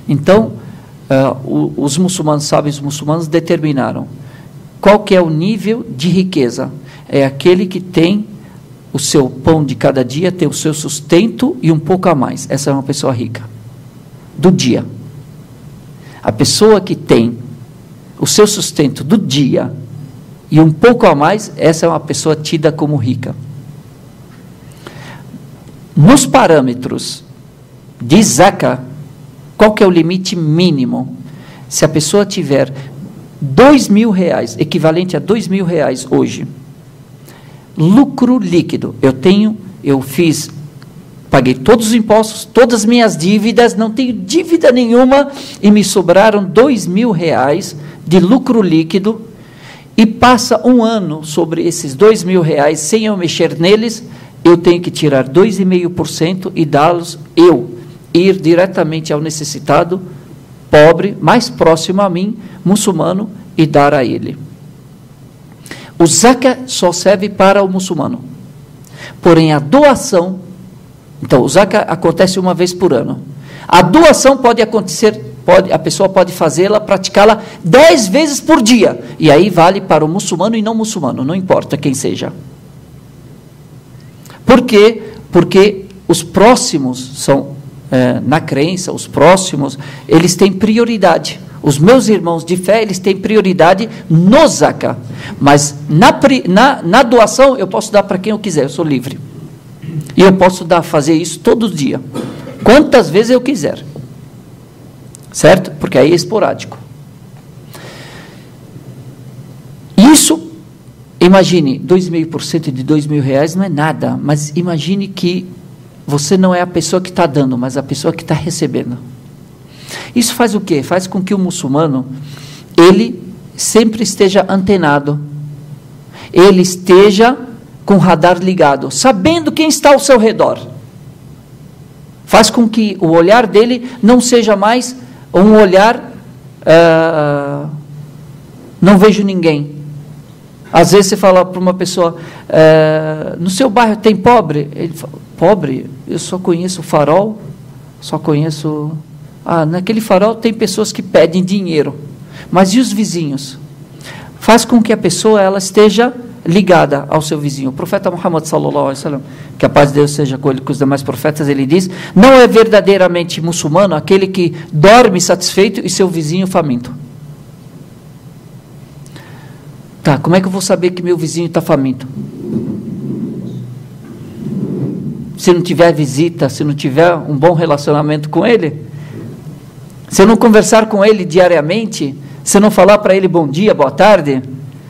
Então, os muçulmanos, sábios muçulmanos, determinaram qual que é o nível de riqueza. É aquele que tem o seu pão de cada dia, tem o seu sustento e um pouco a mais. Essa é uma pessoa rica do dia. A pessoa que tem o seu sustento do dia e um pouco a mais, essa é uma pessoa tida como rica. Nos parâmetros de zakat, qual que é o limite mínimo? Se a pessoa tiver R$2.000, equivalente a R$2.000 hoje, lucro líquido, paguei todos os impostos, todas as minhas dívidas, não tenho dívida nenhuma, e me sobraram R$2.000 de lucro líquido, e passa 1 ano sobre esses R$2.000, sem eu mexer neles, eu tenho que tirar 2,5% e dá-los ir diretamente ao necessitado, pobre, mais próximo a mim, muçulmano, e dar a ele. O zakat só serve para o muçulmano. Porém, a doação Então, o zaka acontece uma vez por ano. A doação pode acontecer, a pessoa pode fazê-la, praticá-la 10 vezes por dia. E aí vale para o muçulmano e não muçulmano, não importa quem seja. Por quê? Porque os próximos são, na crença, os próximos, eles têm prioridade. Os meus irmãos de fé, eles têm prioridade no zaka. Mas na doação, eu posso dar para quem eu quiser, eu sou livre. E eu posso fazer isso todo dia, quantas vezes eu quiser. Certo? Porque aí é esporádico. Isso, imagine, 2.500 de R$2.000 não é nada, mas imagine que você não é a pessoa que está dando, mas a pessoa que está recebendo. Isso faz o quê? Faz com que o muçulmano, ele sempre esteja antenado, ele esteja com o radar ligado, sabendo quem está ao seu redor. Faz com que o olhar dele não seja mais um olhar, não vejo ninguém. Às vezes você fala para uma pessoa, no seu bairro tem pobre? Ele fala, pobre? Eu só conheço o Farol, só conheço... naquele Farol tem pessoas que pedem dinheiro. Mas e os vizinhos? Faz com que a pessoa ela esteja ligada ao seu vizinho. O profeta Muhammad sallallahu alaihi wasallam, que a paz de Deus seja com ele, com os demais profetas, ele diz: não é verdadeiramente muçulmano aquele que dorme satisfeito e seu vizinho faminto. Tá, como é que eu vou saber que meu vizinho está faminto? Se não tiver visita, se não tiver um bom relacionamento com ele, se eu não conversar com ele diariamente, se eu não falar para ele bom dia, boa tarde,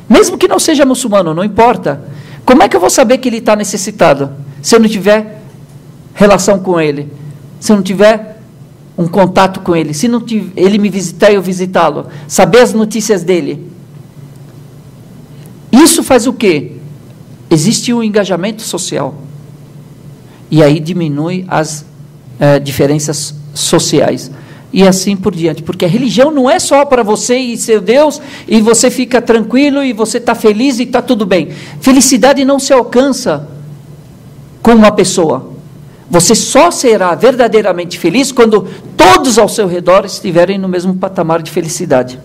mesmo que não seja muçulmano, não importa. Como é que eu vou saber que ele está necessitado? Se eu não tiver relação com ele, se eu não tiver um contato com ele, se não tiver, ele me visitar e eu visitá-lo, saber as notícias dele. Isso faz o quê? Existe um engajamento social. E aí diminui as diferenças sociais. E assim por diante, porque a religião não é só para você e seu Deus, e você fica tranquilo, e você está feliz e está tudo bem. Felicidade não se alcança com uma pessoa. Você só será verdadeiramente feliz quando todos ao seu redor estiverem no mesmo patamar de felicidade.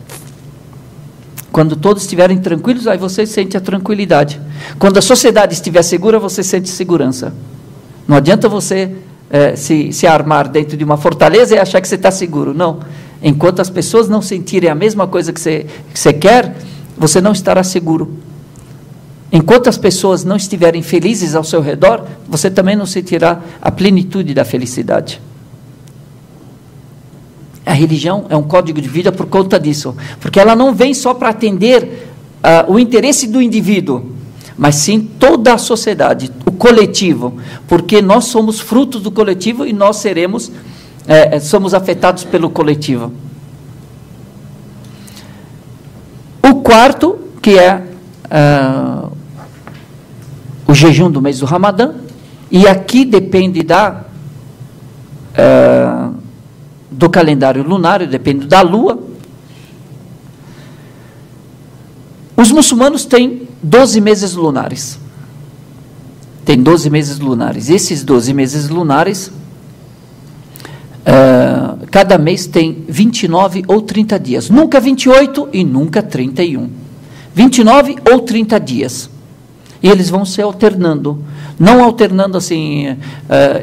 Quando todos estiverem tranquilos, aí você sente a tranquilidade. Quando a sociedade estiver segura, você sente segurança. Não adianta você... se armar dentro de uma fortaleza e achar que você está seguro. Não. Enquanto as pessoas não sentirem a mesma coisa que você quer, você não estará seguro. Enquanto as pessoas não estiverem felizes ao seu redor, você também não sentirá a plenitude da felicidade. A religião é um código de vida por conta disso, porque ela não vem só para atender o interesse do indivíduo, mas sim toda a sociedade, o coletivo, porque nós somos frutos do coletivo e nós somos afetados pelo coletivo. O quarto, que é o jejum do mês do Ramadã, e aqui depende do calendário lunar, depende da lua. Os muçulmanos têm 12 meses lunares. Tem 12 meses lunares. Esses 12 meses lunares, cada mês tem 29 ou 30 dias. Nunca 28 e nunca 31. 29 ou 30 dias. E eles vão se alternando. Não alternando assim,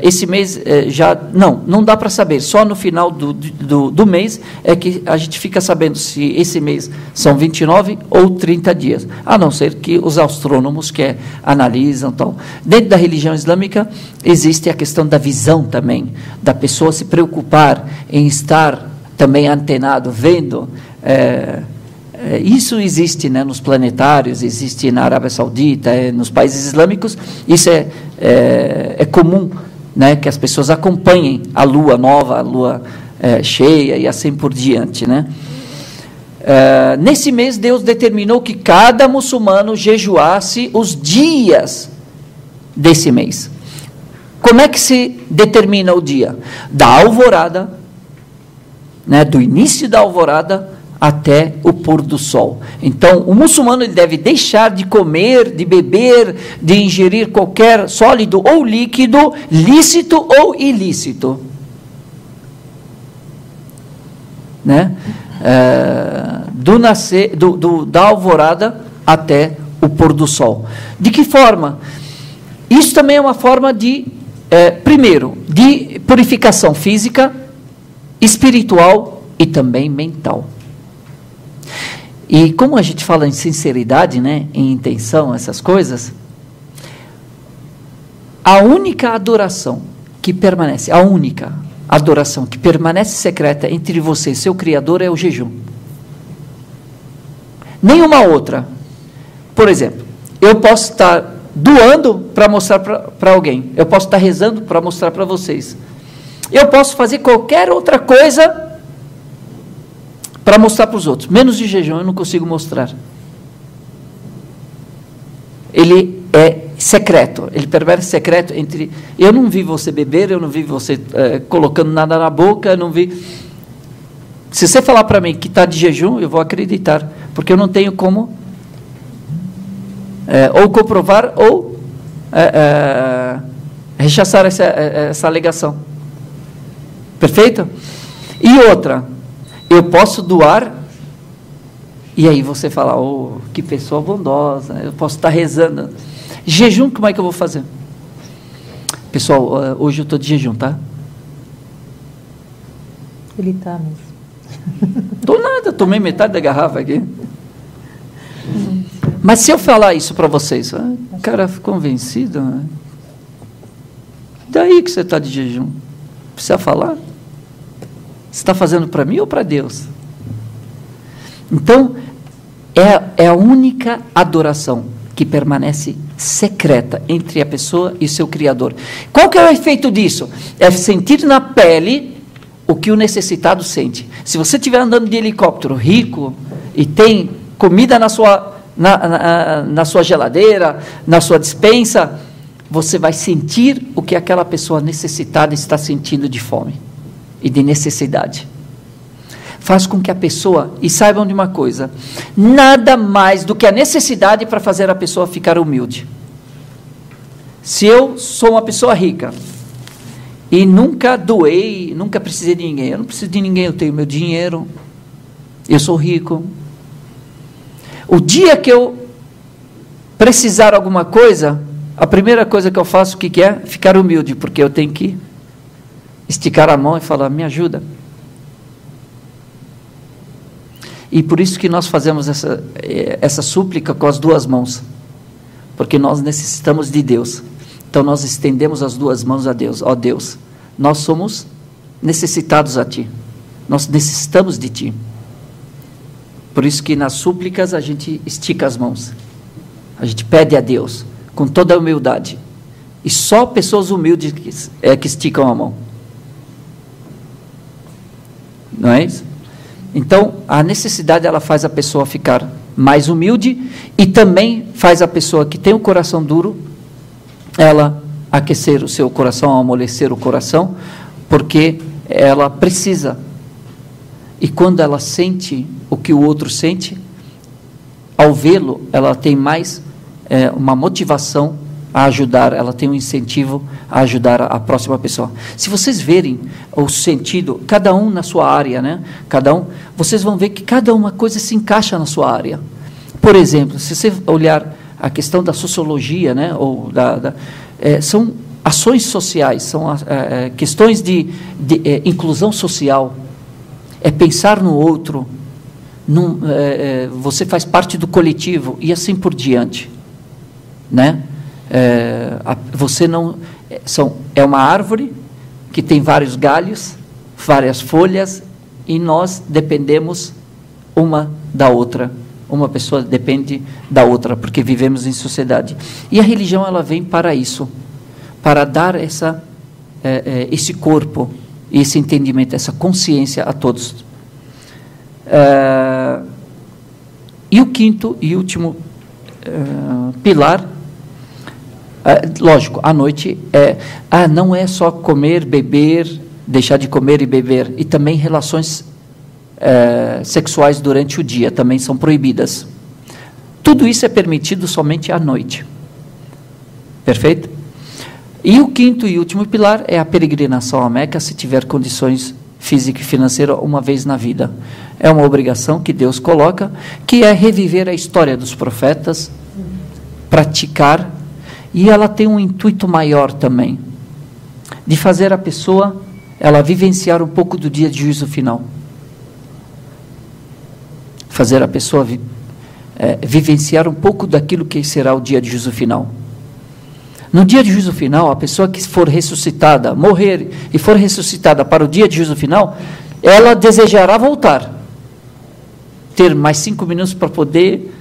esse mês já... Não dá para saber. Só no final do mês é que a gente fica sabendo se esse mês são 29 ou 30 dias. A não ser que os astrônomos que analisam. Tal. Dentro da religião islâmica existe a questão da visão também. Da pessoa se preocupar em estar também antenado, vendo... isso existe, né, nos planetários, existe na Arábia Saudita, nos países islâmicos, isso é comum, né, que as pessoas acompanhem a lua nova, a lua cheia e assim por diante. Né? Nesse mês, Deus determinou que cada muçulmano jejuasse os dias desse mês. Como é que se determina o dia? Da alvorada, né, do início da alvorada, até o pôr do sol. Então, o muçulmano ele deve deixar de comer, de beber, de ingerir qualquer sólido ou líquido, lícito ou ilícito. Né? Da alvorada até o pôr do sol. De que forma? Isso também é uma forma de, primeiro, de purificação física, espiritual e também mental. E como a gente fala em sinceridade, né, em intenção, essas coisas, a única adoração que permanece, a única adoração que permanece secreta entre você e seu Criador é o jejum. Nenhuma outra. Por exemplo, eu posso estar doando para mostrar para alguém. Eu posso estar rezando para mostrar para vocês. Eu posso fazer qualquer outra coisa para mostrar para os outros. Menos de jejum eu não consigo mostrar. Ele é secreto. Ele permanece secreto entre... Eu não vi você beber, eu não vi você colocando nada na boca, eu não vi... Se você falar para mim que está de jejum, eu vou acreditar. Porque eu não tenho como... ou comprovar ou rechaçar essa alegação. Perfeito? E outra, eu posso doar, e aí você fala, oh, que pessoa bondosa, eu posso estar rezando. Jejum, como é que eu vou fazer? Pessoal, hoje eu estou de jejum, tá?
Ele está mesmo.
Estou nada, tomei metade da garrafa aqui. Mas se eu falar isso para vocês, o cara ficou convencido, né? Daí que você está de jejum? Precisa falar? Você está fazendo para mim ou para Deus? Então, é a única adoração que permanece secreta entre a pessoa e seu Criador. Qual que é o efeito disso? É sentir na pele o que o necessitado sente. Se você estiver andando de helicóptero rico e tem comida na sua geladeira, na sua despensa, você vai sentir o que aquela pessoa necessitada está sentindo de fome e de necessidade. Faz com que a pessoa, e saibam de uma coisa, nada mais do que a necessidade para fazer a pessoa ficar humilde. Se eu sou uma pessoa rica e nunca doei, nunca precisei de ninguém, eu não preciso de ninguém, eu tenho meu dinheiro, eu sou rico. O dia que eu precisar alguma coisa, a primeira coisa que eu faço, o que é? Ficar humilde, porque eu tenho que esticar a mão e falar, me ajuda. E por isso que nós fazemos essa súplica com as duas mãos, porque nós necessitamos de Deus. Então nós estendemos as duas mãos a Deus. Ó Deus, nós somos necessitados a Ti, nós necessitamos de Ti. Por isso que nas súplicas a gente estica as mãos, a gente pede a Deus com toda a humildade, e só pessoas humildes que esticam a mão, não é isso? Então a necessidade, ela faz a pessoa ficar mais humilde, e também faz a pessoa que tem o coração duro, ela aquecer o seu coração, amolecer o coração, porque ela precisa. E quando ela sente o que o outro sente, ao vê-lo, ela tem mais uma motivação a ajudar, ela tem um incentivo a ajudar a próxima pessoa. Se vocês verem o sentido, cada um na sua área, né? Cada um, vocês vão ver que cada uma coisa se encaixa na sua área. Por exemplo, se você olhar a questão da sociologia, né? Ou são ações sociais, são questões de inclusão social. É pensar no outro, você faz parte do coletivo, e assim por diante, né? Você não... é uma árvore que tem vários galhos, várias folhas, e nós dependemos uma da outra. Uma pessoa depende da outra, porque vivemos em sociedade. E a religião, ela vem para isso, para dar esse corpo, esse entendimento, essa consciência a todos. E o quinto e último pilar, lógico, à noite não é só comer, beber, deixar de comer e beber, e também relações sexuais durante o dia, também são proibidas. Tudo isso é permitido somente à noite. Perfeito? E o quinto e último pilar é a peregrinação à Meca, se tiver condições físicas e financeiras uma vez na vida. É uma obrigação que Deus coloca, que é reviver a história dos profetas, praticar, e ela tem um intuito maior também, de fazer a pessoa, ela vivenciar um pouco do dia de juízo final. Fazer a pessoa vivenciar um pouco daquilo que será o dia de juízo final. No dia de juízo final, a pessoa que for ressuscitada, morrer e for ressuscitada para o dia de juízo final, ela desejará voltar. Ter mais 5 minutos para poder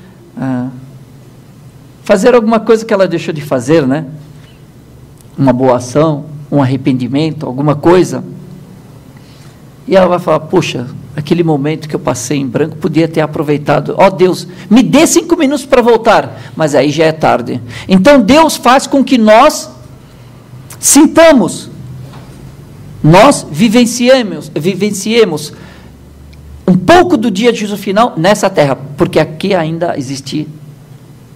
fazer alguma coisa que ela deixou de fazer, né? Uma boa ação, um arrependimento, alguma coisa. E ela vai falar, puxa, aquele momento que eu passei em branco, podia ter aproveitado. Ó Deus, me dê 5 minutos para voltar. Mas aí já é tarde. Então Deus faz com que nós sintamos, nós vivenciemos um pouco do dia de juízo final nessa terra, porque aqui ainda existe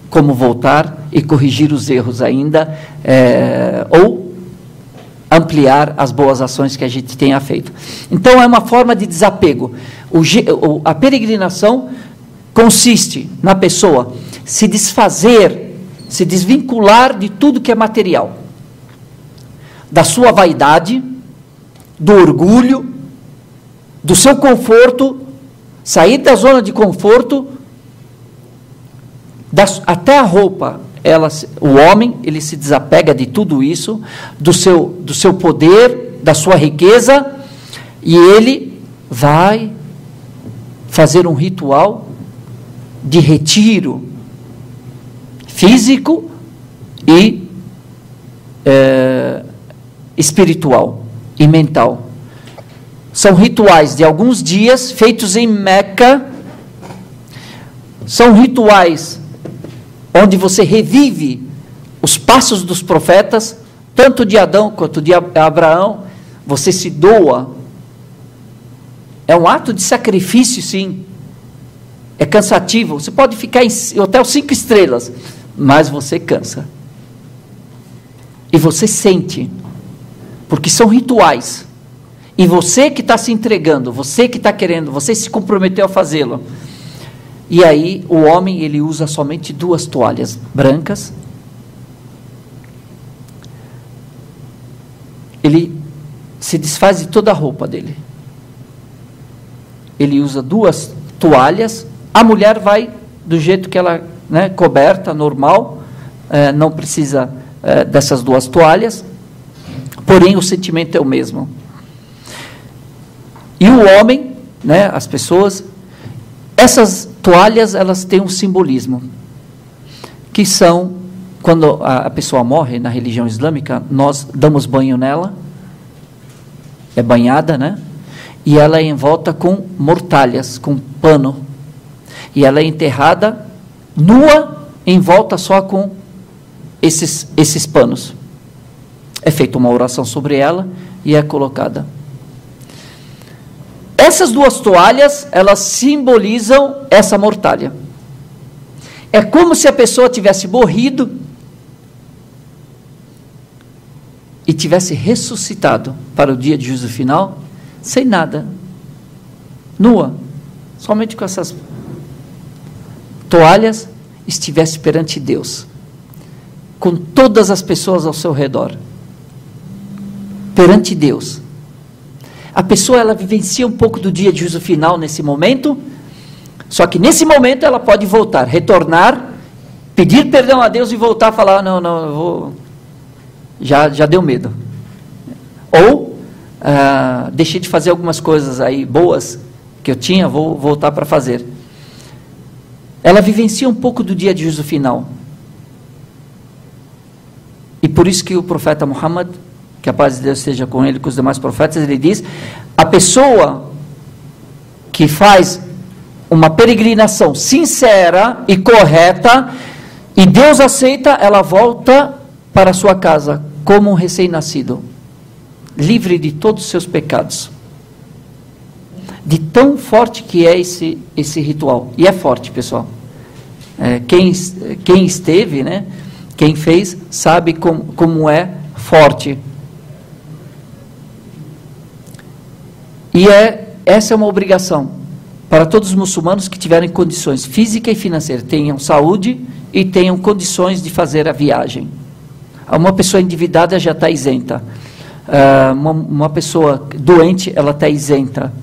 como voltar e corrigir os erros ainda, ou ampliar as boas ações que a gente tenha feito. Então, é uma forma de desapego. A peregrinação consiste na pessoa se desfazer, se desvincular de tudo que é material, da sua vaidade, do orgulho, do seu conforto, sair da zona de conforto, até a roupa. O homem, ele se desapega de tudo isso, do seu poder, da sua riqueza, e ele vai fazer um ritual de retiro físico e espiritual e mental. São rituais de alguns dias, feitos em Meca. São rituais onde você revive os passos dos profetas, tanto de Adão quanto de Abraão. Você se doa. É um ato de sacrifício, sim. É cansativo. Você pode ficar em hotel 5 estrelas, mas você cansa. E você sente, porque são rituais. E você que está se entregando, você que está querendo, você se comprometeu a fazê-lo. E aí, o homem, ele usa somente 2 toalhas brancas. Ele se desfaz de toda a roupa dele. Ele usa 2 toalhas. A mulher vai do jeito que ela, né, coberta, normal. Não precisa dessas 2 toalhas. Porém, o sentimento é o mesmo. E o homem, né, as pessoas... Essas toalhas, elas têm um simbolismo, que são, quando a pessoa morre na religião islâmica, nós damos banho nela, é banhada, né? E ela é envolta com mortalhas, com pano, e ela é enterrada nua, envolta só com esses panos. É feita uma oração sobre ela e é colocada. Essas 2 toalhas, elas simbolizam essa mortalha. É como se a pessoa tivesse morrido e tivesse ressuscitado para o dia de juízo final, sem nada, nua, somente com essas toalhas, estivesse perante Deus, com todas as pessoas ao seu redor, perante Deus. A pessoa, ela vivencia um pouco do dia de juízo final nesse momento, só que nesse momento ela pode voltar, retornar, pedir perdão a Deus e voltar a falar, não, eu vou, já deu medo. Ou, deixei de fazer algumas coisas aí boas que eu tinha, vou voltar para fazer. Ela vivencia um pouco do dia de juízo final. E por isso que o profeta Muhammad, que a paz de Deus esteja com ele e com os demais profetas, ele diz, a pessoa que faz uma peregrinação sincera e correta, e Deus aceita, ela volta para a sua casa como um recém-nascido, livre de todos os seus pecados. de tão forte que é esse ritual. E é forte, pessoal. Quem esteve, né, quem fez, sabe como é forte. E essa é uma obrigação para todos os muçulmanos que tiverem condições físicas e financeiras, tenham saúde e tenham condições de fazer a viagem. Uma pessoa endividada já está isenta. Uma pessoa doente, ela está isenta.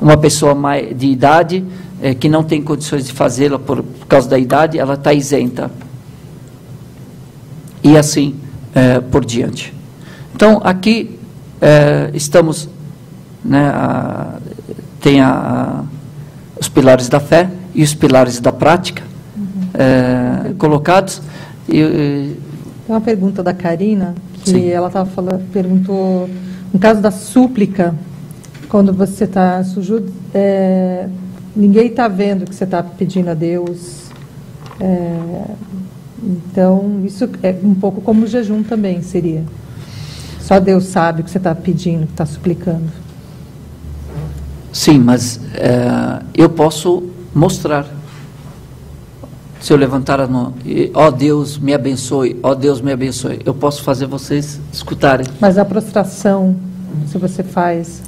Uma pessoa de idade, que não tem condições de fazê-la por causa da idade, ela está isenta. E assim por diante. Então, aqui estamos, né, tem os pilares da fé e os pilares da prática colocados.
Tem uma pergunta da Karina, que
Sim.
ela perguntou, no caso da súplica, quando você está sujudo, ninguém está vendo que você está pedindo a Deus. Então, isso é um pouco como o jejum também seria. Só Deus sabe o que você está pedindo, que está suplicando.
Sim, mas eu posso mostrar. Se eu levantar a mão, ó Deus me abençoe, ó Deus me abençoe, eu posso fazer vocês escutarem.
Mas a prostração, se você faz...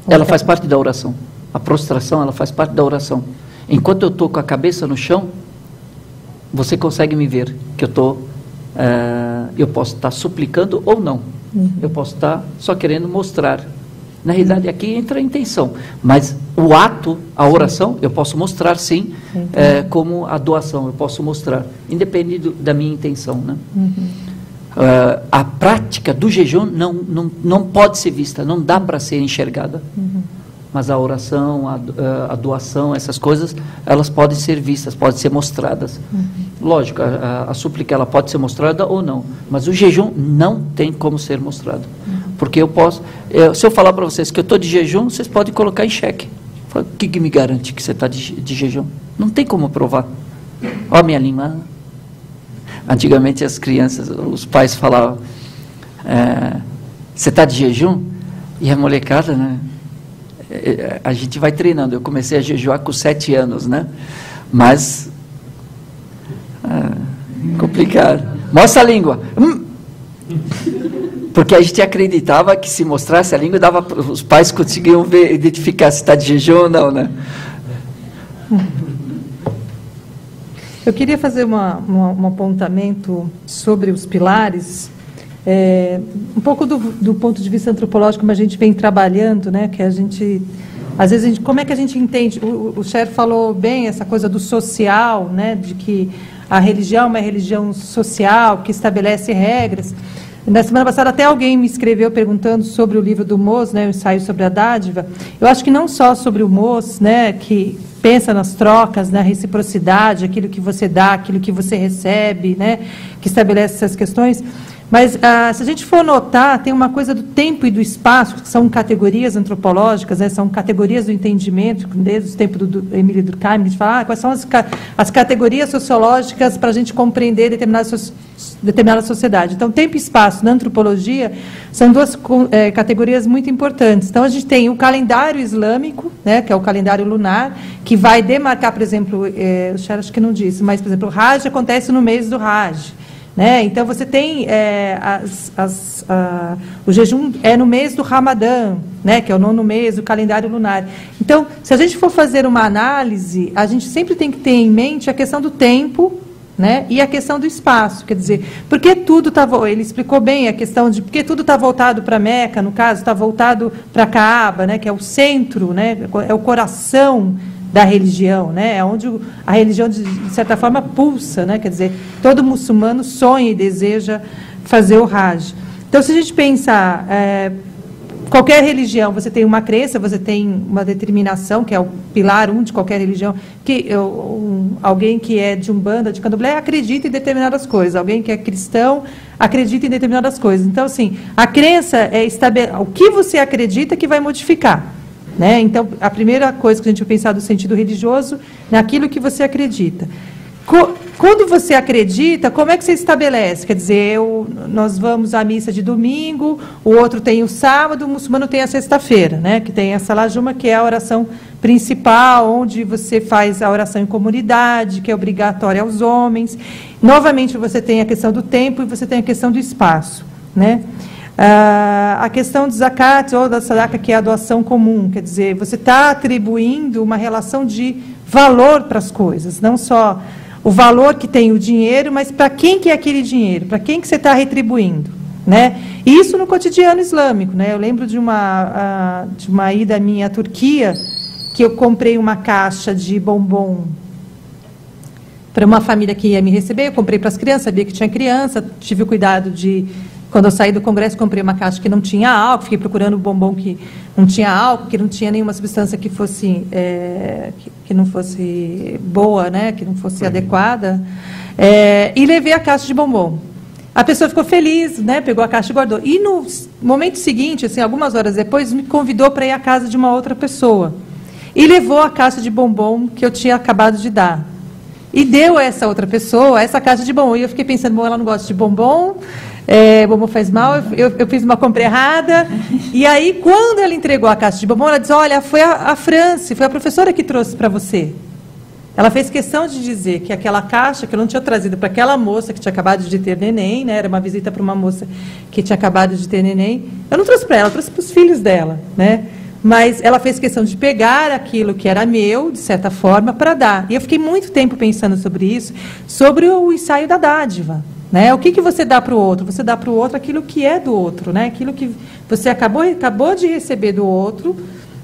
Ela faz parte da oração. A prostração, ela faz parte da oração. Enquanto eu estou com a cabeça no chão, você consegue me ver, que eu posso estar suplicando ou não. Eu posso estar só querendo mostrar. Na realidade, aqui entra a intenção, mas o ato, a oração, eu posso mostrar sim, como a doação, eu posso mostrar, independente da minha intenção, né? A prática do jejum não pode ser vista, não dá para ser enxergada. Mas a oração, a doação, essas coisas, elas podem ser vistas, podem ser mostradas. Lógico, a súplica ela pode ser mostrada ou não, mas o jejum não tem como ser mostrado. Porque eu posso, se eu falar para vocês que eu estou de jejum, vocês podem colocar em xeque. O que me garante que você está de jejum? Não tem como provar. Ó, minha língua. Antigamente as crianças, os pais falavam, você está de jejum? E a molecada, né? A gente vai treinando. Eu comecei a jejuar com 7 anos, né? Mas complicado. Mostra a língua. Porque a gente acreditava que se mostrasse a língua, os pais conseguiam identificar se está de jejum ou não, né?
Eu queria fazer um apontamento sobre os pilares, um pouco do ponto de vista antropológico, como a gente vem trabalhando, né? Que a gente, às vezes, como é que a gente entende? O Cher falou bem essa coisa do social, né? De que a religião é uma religião social que estabelece regras. Na semana passada até alguém me escreveu perguntando sobre o livro do Moz, né, o ensaio sobre a dádiva. Eu acho que não só sobre o Moz, né, que pensa nas trocas, na reciprocidade, aquilo que você dá, aquilo que você recebe, né, que estabelece essas questões. Mas, se a gente for notar, tem uma coisa do tempo e do espaço, que são categorias antropológicas, né, são categorias do entendimento, desde o tempo do Emile Durkheim, a gente fala quais são as categorias sociológicas para a gente compreender determinada sociedade. Então, tempo e espaço na antropologia são duas categorias muito importantes. Então, a gente tem o calendário islâmico, né, que é o calendário lunar, que vai demarcar, por exemplo, o Cher acho que não disse, mas, por exemplo, o Hajj acontece no mês do Hajj. Né? Então, você tem o jejum no mês do Ramadã, né? Que é o 9º mês do calendário lunar. Então, se a gente for fazer uma análise, a gente sempre tem que ter em mente a questão do tempo, né? E a questão do espaço. Quer dizer, porque tudo está... Ele explicou bem a questão de porque tudo está voltado para Meca, no caso, está voltado para Kaaba, né? Que é o centro, né? É o coração da religião, né? É onde a religião, de certa forma, pulsa, né? Quer dizer, todo muçulmano sonha e deseja fazer o Hajj. Então, se a gente pensar, qualquer religião, você tem uma crença, você tem uma determinação, que é o pilar 1 de qualquer religião, que alguém que é de Umbanda, de Candomblé, acredita em determinadas coisas, alguém que é cristão acredita em determinadas coisas. Então, assim, a crença o que você acredita que vai modificar. Né? Então, a primeira coisa que a gente vai pensar do sentido religioso, naquilo que você acredita. Quando você acredita, como é que você estabelece? Quer dizer, nós vamos à missa de domingo, o outro tem o sábado, o muçulmano tem a sexta-feira, né? Que tem a Salajuma, que é a oração principal, onde você faz a oração em comunidade, que é obrigatória aos homens. Novamente, você tem a questão do tempo e você tem a questão do espaço, né? A questão do zakat ou da sadaqa, que é a doação comum, quer dizer, você está atribuindo uma relação de valor para as coisas, não só o valor que tem o dinheiro, mas para quem que é aquele dinheiro, para quem que você está retribuindo, né? E isso no cotidiano islâmico, né? Eu lembro de uma ida minha à Turquia, que eu comprei uma caixa de bombom para uma família que ia me receber, eu comprei para as crianças, sabia que tinha criança, tive o cuidado de, quando eu saí do congresso, comprei uma caixa que não tinha álcool, fiquei procurando bombom que não tinha álcool, que não tinha nenhuma substância que fosse que não fosse boa, né, que não fosse adequada, e levei a caixa de bombom. A pessoa ficou feliz, né, pegou a caixa e guardou. E no momento seguinte, assim, algumas horas depois, me convidou para ir à casa de uma outra pessoa e levou a caixa de bombom que eu tinha acabado de dar. E deu a essa outra pessoa essa caixa de bombom. E eu fiquei pensando, bom, ela não gosta de bombom, bombom faz mal, eu fiz uma compra errada. E aí, quando ela entregou a caixa de bombom, ela disse, olha, foi a Franci, foi a professora que trouxe para você. Ela fez questão de dizer que aquela caixa que eu não tinha trazido para aquela moça que tinha acabado de ter neném, né, era uma visita para uma moça que tinha acabado de ter neném, eu não trouxe para ela, eu trouxe para os filhos dela, né? Mas ela fez questão de pegar aquilo que era meu, de certa forma, para dar. E eu fiquei muito tempo pensando sobre isso, sobre o ensaio da dádiva, né? O que você dá para o outro? Você dá para o outro aquilo que é do outro, né? Aquilo que você acabou de receber do outro.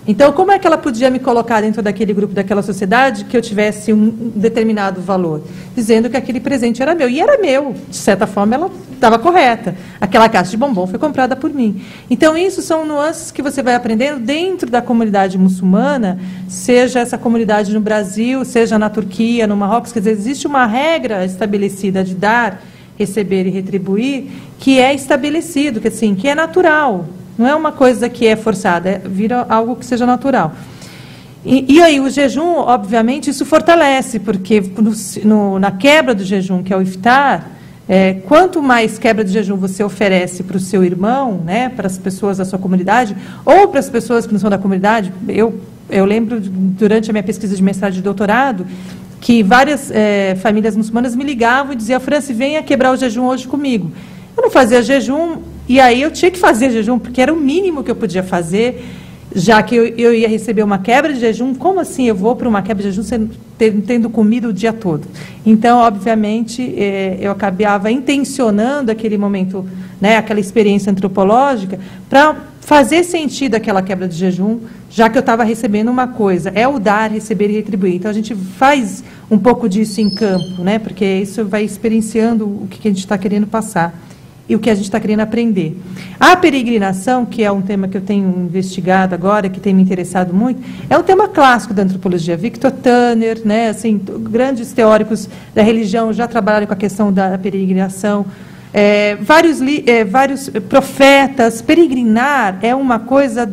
Então, como é que ela podia me colocar dentro daquele grupo, daquela sociedade, que eu tivesse um determinado valor? Dizendo que aquele presente era meu. E era meu. De certa forma, ela estava correta. Aquela caixa de bombom foi comprada por mim. Então, isso são nuances que você vai aprendendo dentro da comunidade muçulmana, seja essa comunidade no Brasil, seja na Turquia, no Marrocos. Quer dizer, existe uma regra estabelecida de dar, receber e retribuir, que é estabelecido, que, assim, que é natural. Não é uma coisa que é forçada, vira algo que seja natural. E aí, o jejum, obviamente, isso fortalece, porque na quebra do jejum, que é o iftar, quanto mais quebra de jejum você oferece para o seu irmão, né, para as pessoas da sua comunidade, ou para as pessoas que não são da comunidade, eu lembro, durante a minha pesquisa de mestrado e de doutorado, que várias famílias muçulmanas me ligavam e diziam, Franci, venha quebrar o jejum hoje comigo. Eu não fazia jejum, e aí eu tinha que fazer jejum, porque era o mínimo que eu podia fazer, já que eu ia receber uma quebra de jejum. Como assim eu vou para uma quebra de jejum tendo comido o dia todo? Então, obviamente, eu acabava intencionando aquele momento, né, aquela experiência antropológica, para fazer sentido aquela quebra de jejum, já que eu estava recebendo uma coisa, é o dar, receber e retribuir. Então, a gente faz um pouco disso em campo, né, porque isso vai experienciando o que a gente está querendo passar e o que a gente está querendo aprender. A peregrinação, que é um tema que eu tenho investigado agora, que tem me interessado muito, é um tema clássico da antropologia. Victor Turner, né, assim, grandes teóricos da religião já trabalharam com a questão da peregrinação. Vários profetas. Peregrinar é uma coisa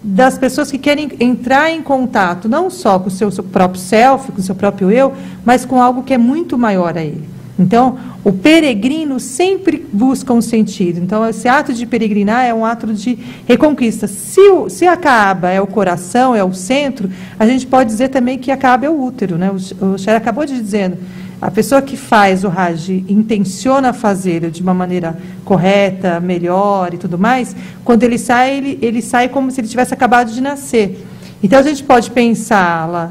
das pessoas que querem entrar em contato, não só com o seu próprio self, com o seu próprio eu, mas com algo que é muito maior a ele. Então, o peregrino sempre busca um sentido. Então, esse ato de peregrinar é um ato de reconquista. Se a Kaaba é o coração, é o centro, a gente pode dizer também que a Kaaba é o útero, né? O Sher acabou de dizendo, a pessoa que faz o Hajj intenciona fazê-lo de uma maneira correta, melhor e tudo mais, quando ele sai como se ele tivesse acabado de nascer. Então, a gente pode pensá-la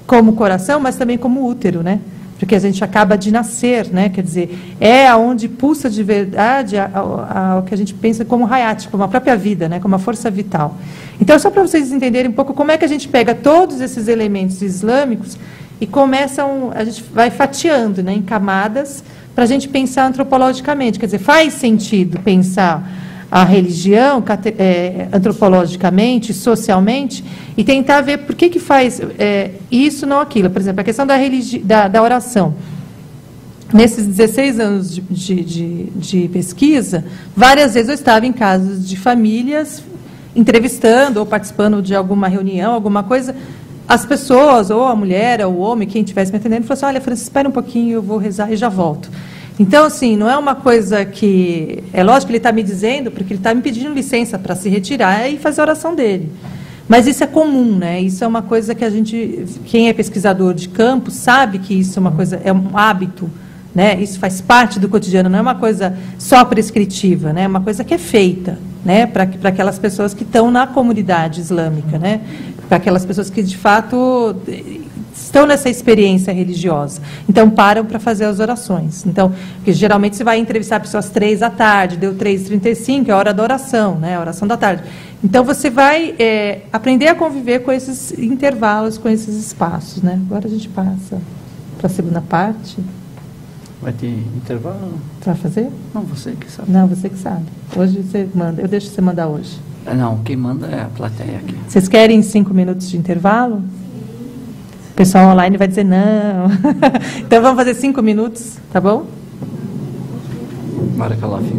como coração, mas também como útero, né? Porque a gente acaba de nascer, né? Quer dizer, é aonde pulsa de verdade o que a gente pensa como hayat, como a própria vida, né? Como a força vital. Então, só para vocês entenderem um pouco como é que a gente pega todos esses elementos islâmicos e a gente vai fatiando, né, em camadas para a gente pensar antropologicamente. Quer dizer, faz sentido pensar a religião antropologicamente, socialmente, e tentar ver por que faz isso, não aquilo. Por exemplo, a questão da oração. Nesses 16 anos de pesquisa, várias vezes eu estava em casas de famílias, entrevistando ou participando de alguma reunião, alguma coisa, as pessoas, ou a mulher, ou o homem, quem estivesse me atendendo, falou assim, olha, Francis, espera um pouquinho, eu vou rezar e já volto. Então, assim, não é uma coisa que... É lógico que ele está me dizendo, porque ele está me pedindo licença para se retirar e fazer a oração dele. Mas isso é comum, né? Isso é uma coisa que a gente... Quem é pesquisador de campo sabe que isso é uma coisa... É um hábito, né? Isso faz parte do cotidiano, não é uma coisa só prescritiva, né? É uma coisa que é feita, né? Para aquelas pessoas que estão na comunidade islâmica, né? Para aquelas pessoas que, de fato, estão nessa experiência religiosa. Então, param para fazer as orações. Então, porque geralmente você vai entrevistar pessoas às 3 da tarde, deu 3h35, é a hora da oração, né? A oração da tarde. Então, você vai aprender a conviver com esses intervalos, com esses espaços, né? Agora a gente passa para a segunda parte.
Vai ter intervalo?
Você vai fazer?
Não, você que sabe.
Não, você que sabe. Hoje você manda. Eu deixo você mandar hoje.
Não, quem manda é a plateia aqui.
Vocês querem 5 minutos de intervalo? O pessoal online vai dizer não. Então, vamos fazer 5 minutos, tá bom?
Barakallah fiik.